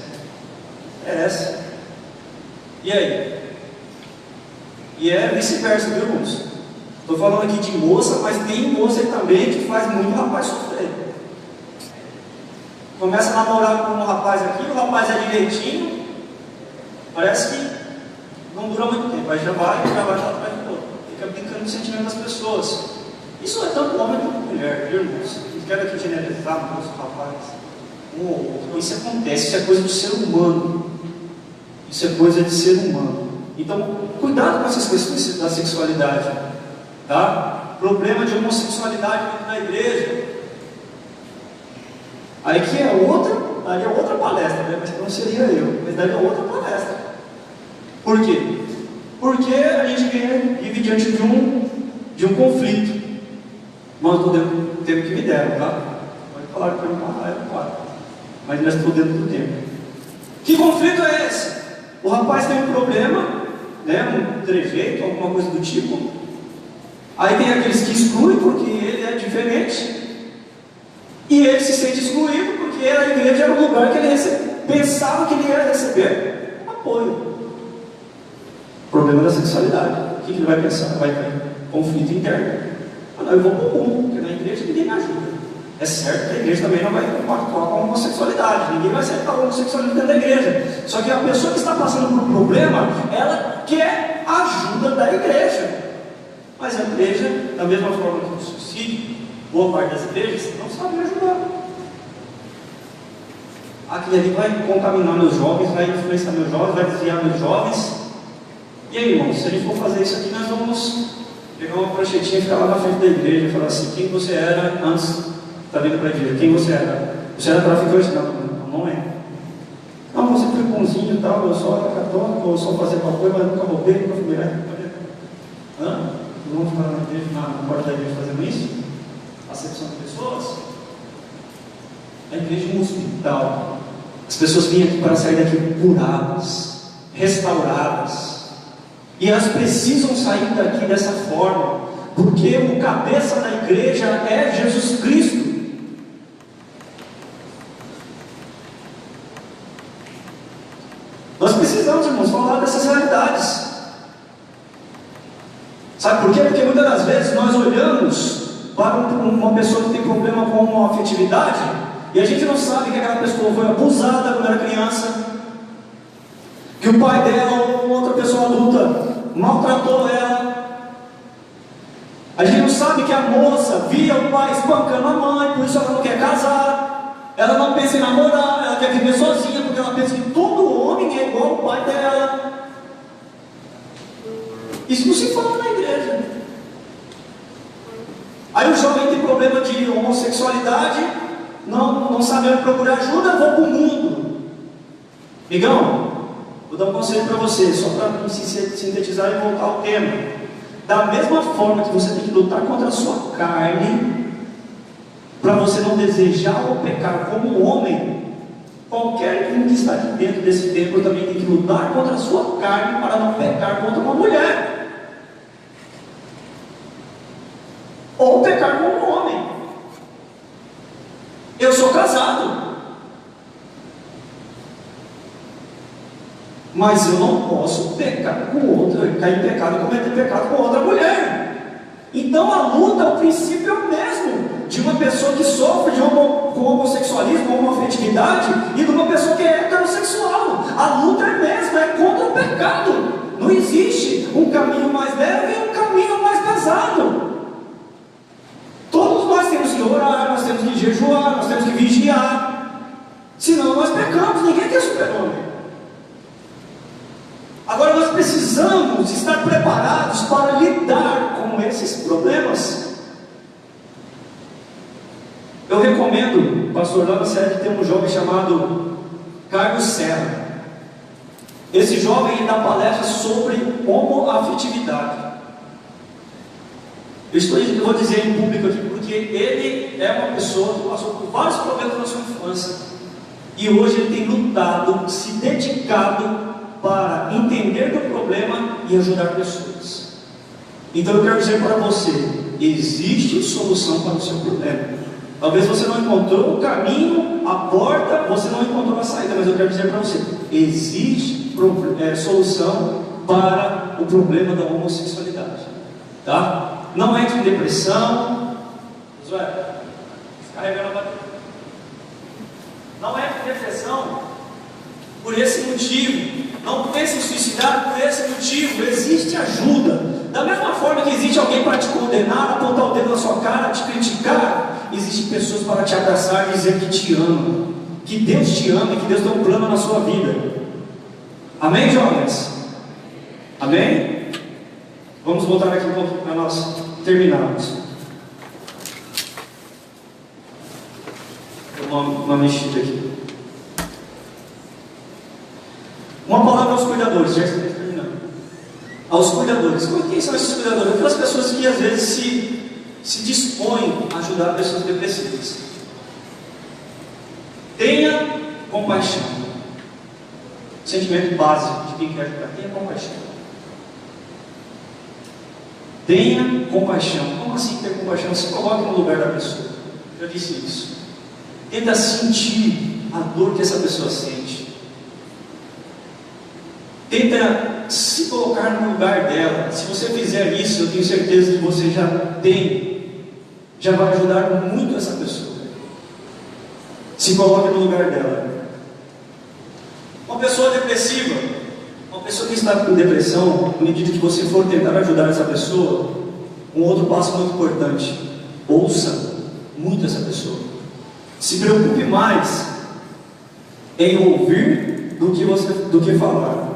é essa. E aí? E é vice-versa, viu, irmãos? Estou falando aqui de moça, mas tem moça também que faz muito rapaz sofrer. Começa a namorar com um rapaz aqui, o rapaz é direitinho, parece que não dura muito tempo, aí já vai atrás do outro. Fica brincando com o sentimento das pessoas. Isso é tanto homem quanto mulher, viu, irmãos? Não quero aqui generalizar, moço, rapaz. Um ou outro. Isso acontece, isso é coisa do ser humano. Isso é coisa de ser humano. Então, cuidado com essas questões da sexualidade. Tá? Problema de homossexualidade dentro da igreja. Aí que é outra palestra, né? Mas não seria eu, mas daí é outra palestra. Por quê? Porque a gente vive diante de um conflito. Mas estou dentro do tempo que me deram, tá? Pode falar que foi uma raiva, claro. Mas nós estamos dentro do tempo. Que conflito é esse? O rapaz tem um problema, né? Um trejeito, alguma coisa do tipo. Aí tem aqueles que excluem porque ele é diferente. E ele se sente excluído porque a igreja era o lugar que ele pensava que ele ia receber apoio. Problema da sexualidade. O que ele vai pensar? Vai ter conflito interno. Não, eu vou para o mundo, porque na igreja ninguém me ajuda. É certo que a igreja também não vai atuar com a homossexualidade. Ninguém vai aceitar a homossexualidade dentro da igreja. Só que a pessoa que está passando por um problema, ela quer a ajuda da igreja. Mas a igreja, da mesma forma que o suicídio, boa parte das igrejas, não sabe ajudar. Aquilo ali vai contaminar meus jovens, vai influenciar meus jovens, vai desviar meus jovens. E aí, irmãos, se a gente for fazer isso aqui, nós vamos pegar uma pranchetinha e ficar lá na frente da igreja e falar assim: quem você era antes da vida para a igreja? Quem você era? Você era traficante? Não é. Não, você foi bonzinho e tal, eu só era católico, eu só fazia qualquer coisa, mas nunca roubei, nunca fui mulher. Hã? Não vamos ficar na igreja, na porta da igreja fazendo isso? Acepção de pessoas? A igreja é um hospital. As pessoas vêm aqui para sair daqui curadas, restauradas. E elas precisam sair daqui dessa forma, porque o cabeça da igreja é Jesus Cristo. Nós precisamos, irmãos, falar dessas realidades. Sabe por quê? Porque muitas das vezes nós olhamos para uma pessoa que tem problema com uma afetividade e a gente não sabe que aquela pessoa foi abusada quando era criança, que o pai dela ou outra pessoa adulta maltratou ela. A gente não sabe que a moça via o pai espancando a mãe, por isso ela não quer casar, ela não pensa em namorar, ela quer viver sozinha, porque ela pensa que todo homem é igual ao pai dela. Isso não se fala na igreja. Aí o jovem tem problema de homossexualidade, não sabe onde procurar ajuda, vou para o mundo. Amigão, vou dar um conselho para você, só para sintetizar e voltar ao tema. Da mesma forma que você tem que lutar contra a sua carne, para você não desejar ou pecar como homem, Qualquer um que está aqui dentro desse templo também tem que lutar contra a sua carne para não pecar contra uma mulher, ou pecar com um homem. Eu sou casado, mas eu não posso pecar com outra, cair em pecado, cometer pecado com outra mulher. Então a luta, o princípio é o mesmo de uma pessoa que sofre com homossexualismo, homoafetividade, e de uma pessoa que é heterossexual. A luta é a mesma, é contra o pecado. Não existe um caminho mais leve e um caminho mais pesado. Todos nós temos que orar, nós temos que jejuar, nós temos que vigiar, senão nós pecamos. Ninguém é super-homem. Agora nós precisamos estar preparados para lidar com esses problemas. Eu recomendo, pastor, lá na sede tem um jovem chamado Carlos Serra. Esse jovem dá palestra sobre homoafetividade. Eu vou dizer em público aqui, porque ele é uma pessoa que passou por vários problemas na sua infância, e hoje ele tem lutado, se dedicado para entender do problema e ajudar pessoas. Então eu quero dizer para você, existe solução para o seu problema. Talvez você não encontrou o caminho, a porta, você não encontrou a saída, mas eu quero dizer para você, existe solução para o problema da homossexualidade, tá? Não é de depressão, carregando a bateria. Não é de depressão por esse motivo. Não pense em suicidar por esse motivo. Existe ajuda. Da mesma forma que existe alguém para te condenar, apontar o dedo na sua cara, te criticar, existem pessoas para te abraçar e dizer que te amam, que Deus te ama e que Deus tem um plano na sua vida. Amém, jovens? Amém? Vamos voltar aqui um pouquinho para nós terminarmos. Uma mexida aqui. Uma palavra aos cuidadores, já estamos terminando. Aos cuidadores. Quem são esses cuidadores? Aquelas pessoas que às vezes se dispõem a ajudar pessoas depressivas. Tenha compaixão. Sentimento básico de quem quer ajudar. Tenha compaixão. Tenha compaixão. Como assim ter compaixão? Se coloque no lugar da pessoa. Eu já disse isso. Tenta sentir a dor que essa pessoa sente. Tenta se colocar no lugar dela. Se você fizer isso, eu tenho certeza que você já vai ajudar muito essa pessoa. Se coloque no lugar dela. Uma pessoa depressiva, uma pessoa que está com depressão, à medida que você for tentar ajudar essa pessoa, um outro passo muito importante: ouça muito essa pessoa. Se preocupe mais em ouvir do que falar.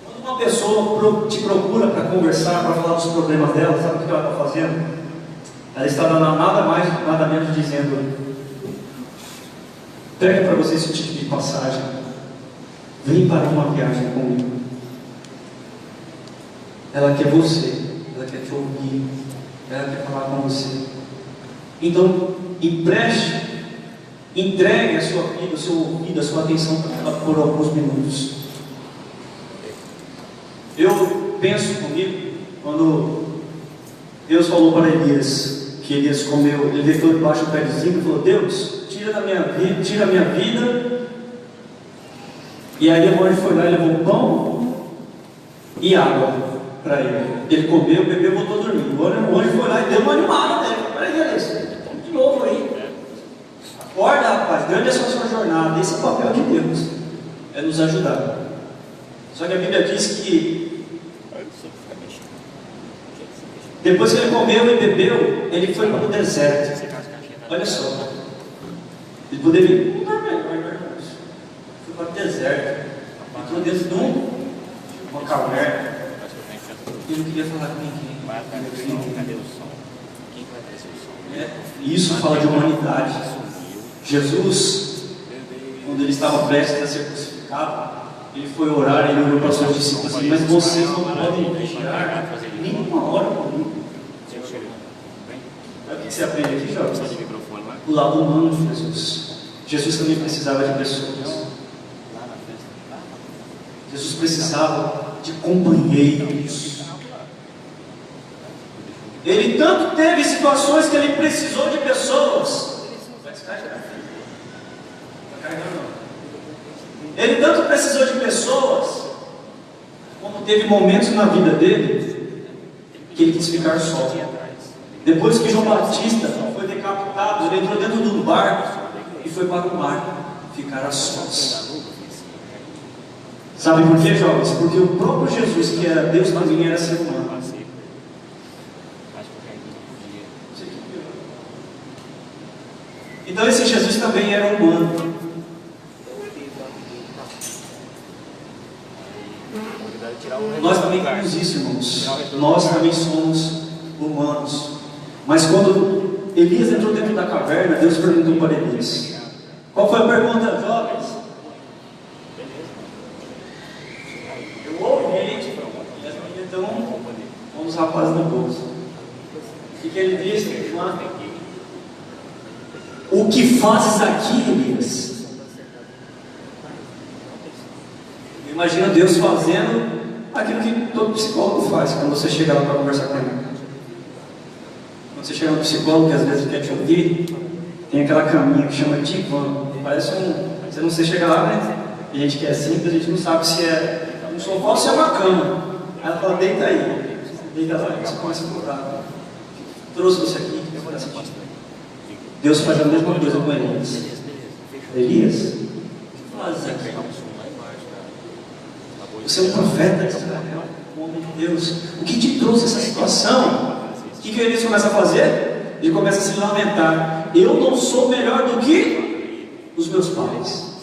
Quando uma pessoa te procura para conversar, para falar dos problemas dela, sabe o que ela está fazendo? Ela está dando nada mais, nada menos dizendo: pega para você esse tipo de passagem, vem para uma viagem comigo. Ela quer você, ela quer te ouvir, ela quer falar com você. Então, entregue a sua vida, o seu ouvido, a sua atenção para ela por alguns minutos. Eu penso comigo, quando Deus falou para Elias, que Elias comeu, ele deitou debaixo do pé de zimbro e falou: Deus, tira a minha vida. E aí ele foi lá e levou pão e água para ele. Ele comeu, bebeu e voltou a dormir. O anjo foi lá e deu uma animada nele. Peraí, Elias, vamos de novo aí. Acorda, rapaz, grande é a sua jornada. Esse é o papel de Deus, é nos ajudar. Só que a Bíblia diz que depois que ele comeu e bebeu, ele foi para o deserto. Olha só, ele poderia ir para um lugar melhor, foi para o deserto, entrou dentro de uma caverna. Ele não queria falar com ninguém. Isso fala de humanidade. Jesus, quando ele estava prestes a ser crucificado, ele foi orar e ele olhou para os seus discípulos assim: mas vocês não podem vigiar nem uma hora comigo. que você aprende aqui, jovens? O lado humano de Jesus. Jesus também precisava de pessoas. Jesus precisava de companheiros. Ele tanto teve situações que ele precisou de pessoas. Ele tanto precisou de pessoas, como teve momentos na vida dele que ele quis ficar só. Depois que João Batista foi decapitado, ele entrou dentro do barco e foi para o mar ficar a sós. Sabe por quê, jovens? Porque o próprio Jesus, que era Deus, também era ser humano. Então esse Jesus também era humano. Nós também temos isso, irmãos. Nós também somos humanos. Mas quando Elias entrou dentro da caverna, Deus perguntou para Elias. Qual foi a pergunta, jovens? Eu ouvi, então, um dos rapazes no bolso. O que ele disse? O que fazes aqui, Elias? Imagina Deus fazendo aquilo que todo psicólogo faz quando você chega lá para conversar com ele. Quando você chega no psicólogo, que às vezes quer te ouvir, tem aquela caminha que chama divã. Parece você não sei chegar lá, né? A gente que é simples, a gente não sabe se é um sofá ou se é uma cama. Aí ela fala, deita aí. Deita lá, você começa a curar. Trouxe você aqui, Deus faz a mesma coisa com Elias. Elias, o que fazes aqui? Você é um profeta de Israel, um homem de Deus. O que te trouxe essa situação? O que Elias começa a fazer? Ele começa a se lamentar. Eu não sou melhor do que os meus pais.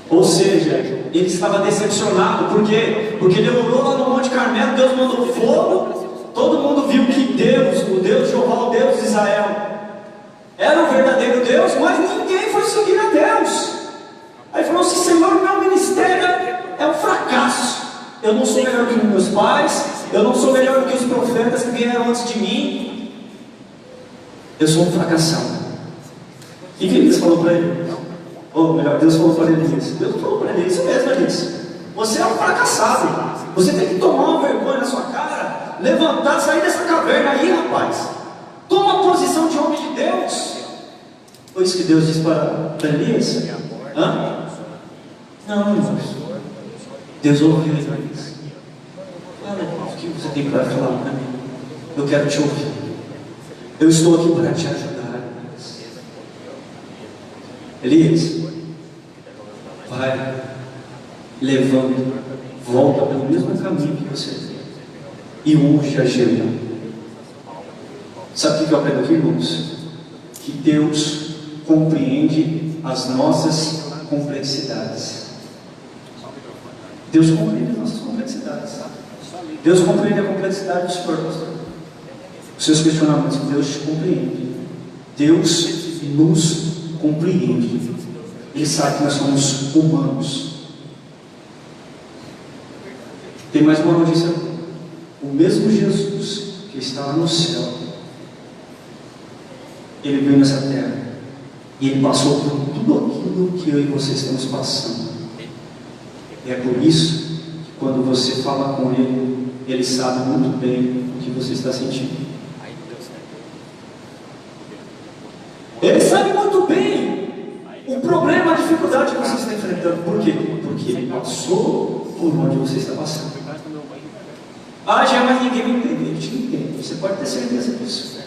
Ou seja, ele estava decepcionado. Por quê? Porque ele orou lá no Monte Carmelo, Deus mandou fogo. Todo mundo viu que Deus, o Deus de Jeová, o Deus de Israel, era o verdadeiro Deus, mas ninguém foi seguir a Deus. Aí falou assim: Senhor, meu ministério é um fracasso. Eu não sou melhor que os meus pais, eu não sou melhor do que os profetas que vieram antes de mim. Eu sou um fracassado. O que Elias falou para ele? Ou melhor, Deus falou para Elias. Deus falou para ele, isso mesmo, Elias. Você é um fracassado. Você tem que tomar uma vergonha na sua cara, levantar, sair dessa caverna aí, rapaz. Toma a posição de homem de Deus. Foi isso que Deus disse para Elias? Hã? Não, irmãos. Deus ouviu Elias. Fala, o que você tem para falar para mim? Eu quero te ouvir. Eu estou aqui para te ajudar. Elias, vai, levanta, volta pelo mesmo caminho que você veio e unge a Jeová. Sabe o que eu aprendo aqui, irmãos? Que Deus compreende as nossas complexidades. Deus compreende as nossas complexidades. Deus compreende a complexidade dos corpos. Os seus questionamentos, Deus te compreende. Deus nos compreende. Ele sabe que nós somos humanos. Tem mais uma notícia. O mesmo Jesus que está lá no céu, ele veio nessa terra e ele passou por tudo aquilo que eu e você estamos passando. E é por isso que quando você fala com ele, ele sabe muito bem o que você está sentindo. Ele sabe muito bem o problema, a dificuldade que você está enfrentando. Por quê? Porque ele passou por onde você está passando. Ah, já mais ninguém me entende. Ele te entende. Você pode ter certeza disso.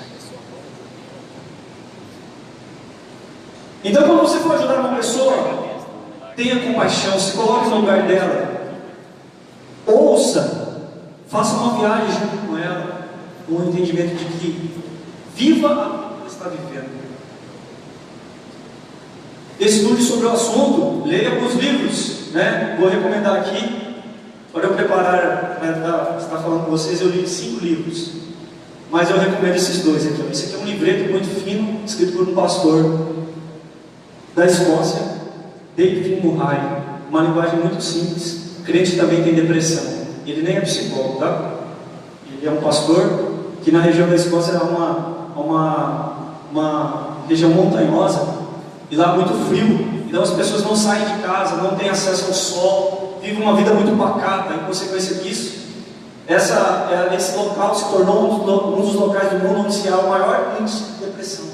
Então, quando você for ajudar uma pessoa, tenha compaixão, se coloque no lugar dela. Ouça, faça uma viagem junto com ela, com o entendimento de que viva a que ela está vivendo. Estude sobre o assunto, leia alguns livros, né? Vou recomendar aqui. Para eu preparar, estar falando com vocês, eu li 5 livros, mas eu recomendo esses 2 aqui. Esse aqui é um livreto muito fino, escrito por um pastor da Escócia, David Murray, uma linguagem muito simples. Crente também tem depressão, ele nem é psicólogo, tá? Ele é um pastor que na região da Escócia é uma região montanhosa e lá é muito frio. Então as pessoas não saem de casa, não têm acesso ao sol, vivem uma vida muito pacata. Em consequência disso, esse local se tornou um dos locais do mundo onde se há o maior índice de depressão.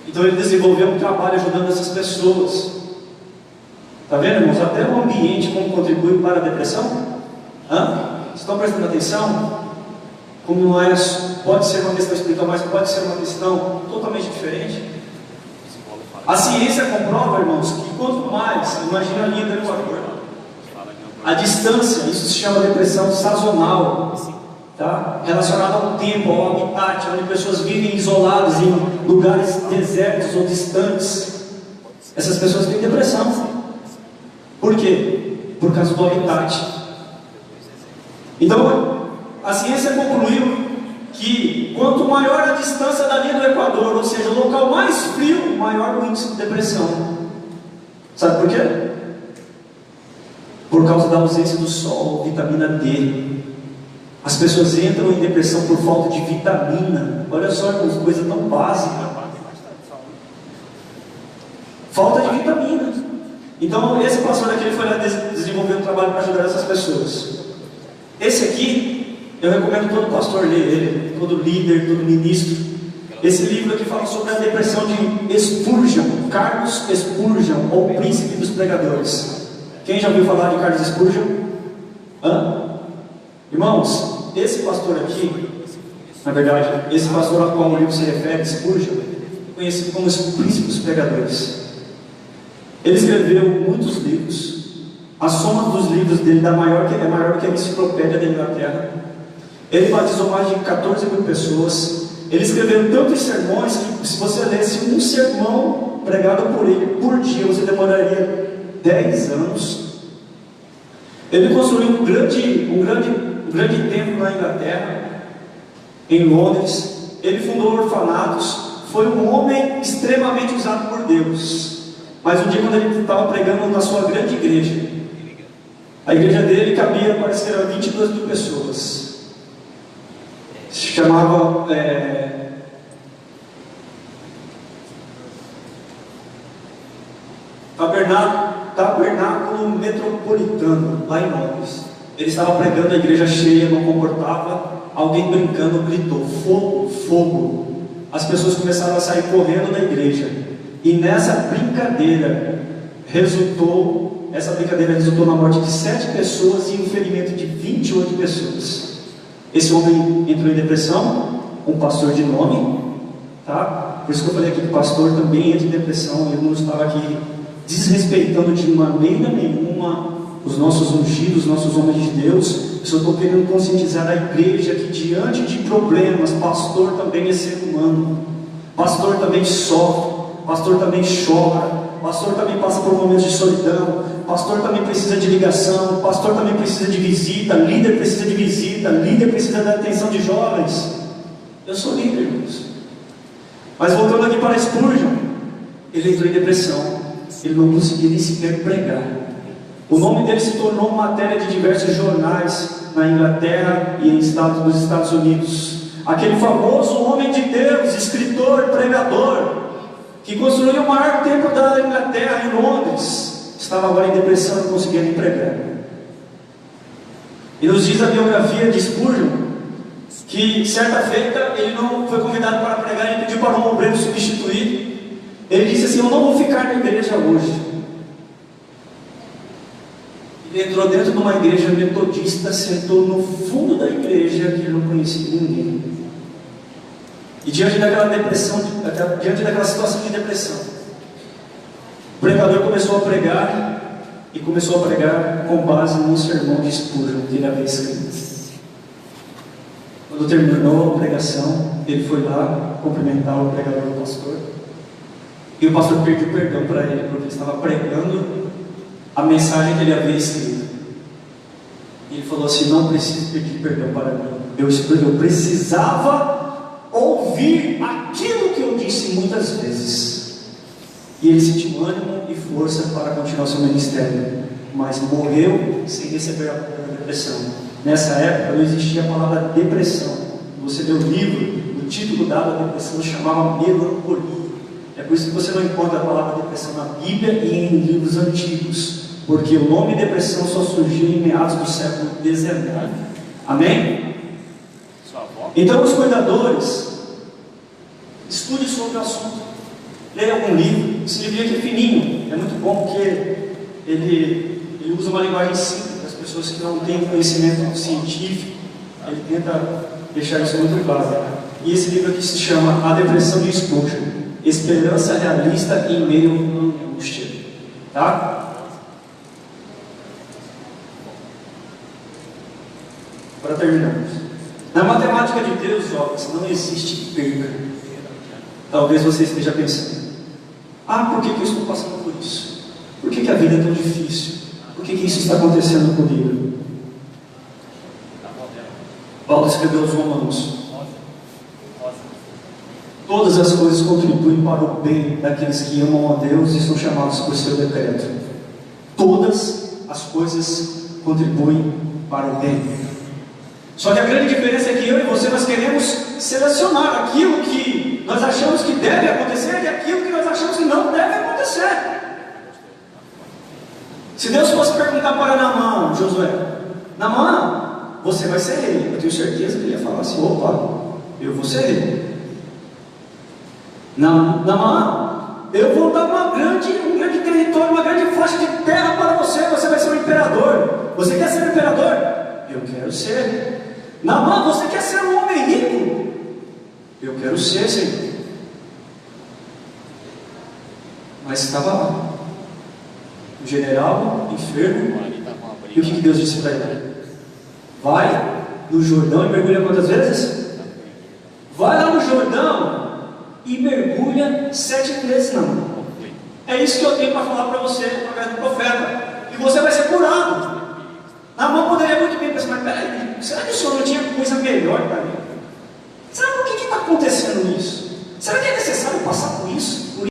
Então ele desenvolveu um trabalho ajudando essas pessoas. Está vendo, irmãos? Até o ambiente como contribui para a depressão. Vocês estão prestando atenção? Como não é, pode ser uma questão espiritual, mas pode ser uma questão totalmente diferente. A ciência comprova, irmãos, que quanto mais, imagina a linha do Equador, a distância, isso se chama depressão sazonal, tá? Relacionada ao tempo, ao habitat, onde pessoas vivem isoladas em lugares desertos ou distantes. Essas pessoas têm depressão. Por quê? Por causa do habitat. Então, a ciência concluiu que quanto maior a distância da linha do Equador, ou seja, o local mais frio, maior o índice de depressão. Sabe por quê? Por causa da ausência do sol, vitamina D. As pessoas entram em depressão por falta de vitamina. Olha só, irmãos, coisa tão básica. Falta de vitamina. Então, esse pastor aqui, ele foi lá desenvolver um trabalho para ajudar essas pessoas. Esse aqui, eu recomendo todo pastor ler ele, todo líder, todo ministro. Esse livro aqui fala sobre a depressão de Spurgeon, Carlos Spurgeon, ou príncipe dos pregadores. Quem já ouviu falar de Carlos Spurgeon? Irmãos, esse pastor aqui, na verdade, esse pastor a qual o livro se refere, Spurgeon, é conhecido como o príncipe dos pregadores. Ele escreveu muitos livros. A soma dos livros dele é maior que a enciclopédia da Inglaterra. Ele batizou mais de 14 mil pessoas. Ele escreveu tantos sermões que, se você lesse um sermão pregado por ele por dia, você demoraria 10 anos. Ele construiu um grande templo na Inglaterra, em Londres. Ele fundou orfanatos. Foi um homem extremamente usado por Deus. Mas um dia, quando ele estava pregando na sua grande igreja, a igreja dele cabia, parece que era 22 mil pessoas. Se chamava Tabernáculo Metropolitano, lá em Londres. Ele estava pregando, a igreja cheia, não comportava. Alguém brincando gritou: fogo, fogo. As pessoas começaram a sair correndo da igreja. E nessa brincadeira resultou na morte de 7 pessoas e um ferimento de 28 pessoas. Esse homem entrou em depressão, um pastor de nome, tá? Por isso que eu falei aqui que o pastor também entra em depressão. Eu não estava aqui desrespeitando de maneira nenhuma os nossos ungidos, os nossos homens de Deus. Eu só estou querendo conscientizar a igreja que diante de problemas, pastor também é ser humano, pastor também sofre, pastor também chora, pastor também passa por momentos de solidão, pastor também precisa de ligação, pastor também precisa de visita, líder precisa de visita, líder precisa da atenção de jovens. Eu sou líder, irmãos. Mas voltando aqui para Spurgeon, ele entrou em depressão, ele não conseguia nem sequer pregar. O nome dele se tornou matéria de diversos jornais na Inglaterra e nos Estados Unidos. Aquele famoso homem de Deus, escritor, pregador, que construiu o maior templo da Inglaterra, em Londres, estava agora em depressão e não conseguia nem pregar. E nos diz a biografia de Spurgeon que certa feita ele não foi convidado para pregar, ele pediu para um obreiro substituir. Ele disse assim: eu não vou ficar na igreja hoje. Ele entrou dentro de uma igreja metodista, sentou no fundo da igreja, que ele não conhecia ninguém. E diante daquela depressão, diante daquela situação de depressão, o pregador começou a pregar, e começou a pregar com base num sermão de Spurgeon que ele havia escrito. Quando terminou a pregação, ele foi lá cumprimentar o pregador do pastor, e o pastor pediu perdão para ele, porque ele estava pregando a mensagem que ele havia escrito. E ele falou assim: não preciso pedir perdão para mim, eu precisava ouvir aquilo que eu disse muitas vezes. E ele sentiu ânimo e força para continuar seu ministério. mas morreu sem receber a cura da depressão. Nessa época não existia a palavra depressão. Você lê o livro, o título dado à depressão chamava melancolia. É por isso que você não encontra a palavra depressão na Bíblia e em livros antigos, porque o nome depressão só surgiu em meados do século XIX. Amém? Então os cuidadores, estude sobre o assunto, leia algum livro. Esse livro aqui é fininho, é muito bom porque ele usa uma linguagem simples para as pessoas que não têm conhecimento científico. Ele tenta deixar isso muito claro. E esse livro aqui se chama A Depressão de Spurgeon, Esperança Realista em Meio à Angústia. Tá? Para terminarmos. Na matemática de Deus, jovens, não existe perda. Talvez você esteja pensando: por que eu estou passando por isso? Por que a vida é tão difícil? Por que isso está acontecendo comigo? Paulo escreveu aos Romanos: todas as coisas contribuem para o bem daqueles que amam a Deus e são chamados por seu decreto. Todas as coisas contribuem para o bem. Só que a grande diferença é que eu e você, nós queremos selecionar aquilo que nós achamos que deve acontecer e aquilo que nós achamos que não deve acontecer. Se Deus fosse perguntar para Naamã, Josué: Naamã, você vai ser rei. Eu tenho certeza que ele ia falar assim: opa, eu vou ser rei. Naamã, eu vou dar um grande território, uma grande faixa de terra para você. Você vai ser um imperador. Você quer ser um imperador? Eu quero ser. Naamã, você quer ser um homem rico? Eu quero ser, Senhor. Mas estava lá, o general enfermo. E o que Deus disse para ele? Vai no Jordão e mergulha quantas vezes? Vai lá no Jordão e mergulha 7 vezes, Naamã. É isso que eu tenho para falar para você através do profeta. E você vai ser curado. Naamã poderia muito bem pensar: mas peraí, será que o Senhor não tinha coisa melhor para mim? Será por que está acontecendo isso? Será que é necessário passar por isso?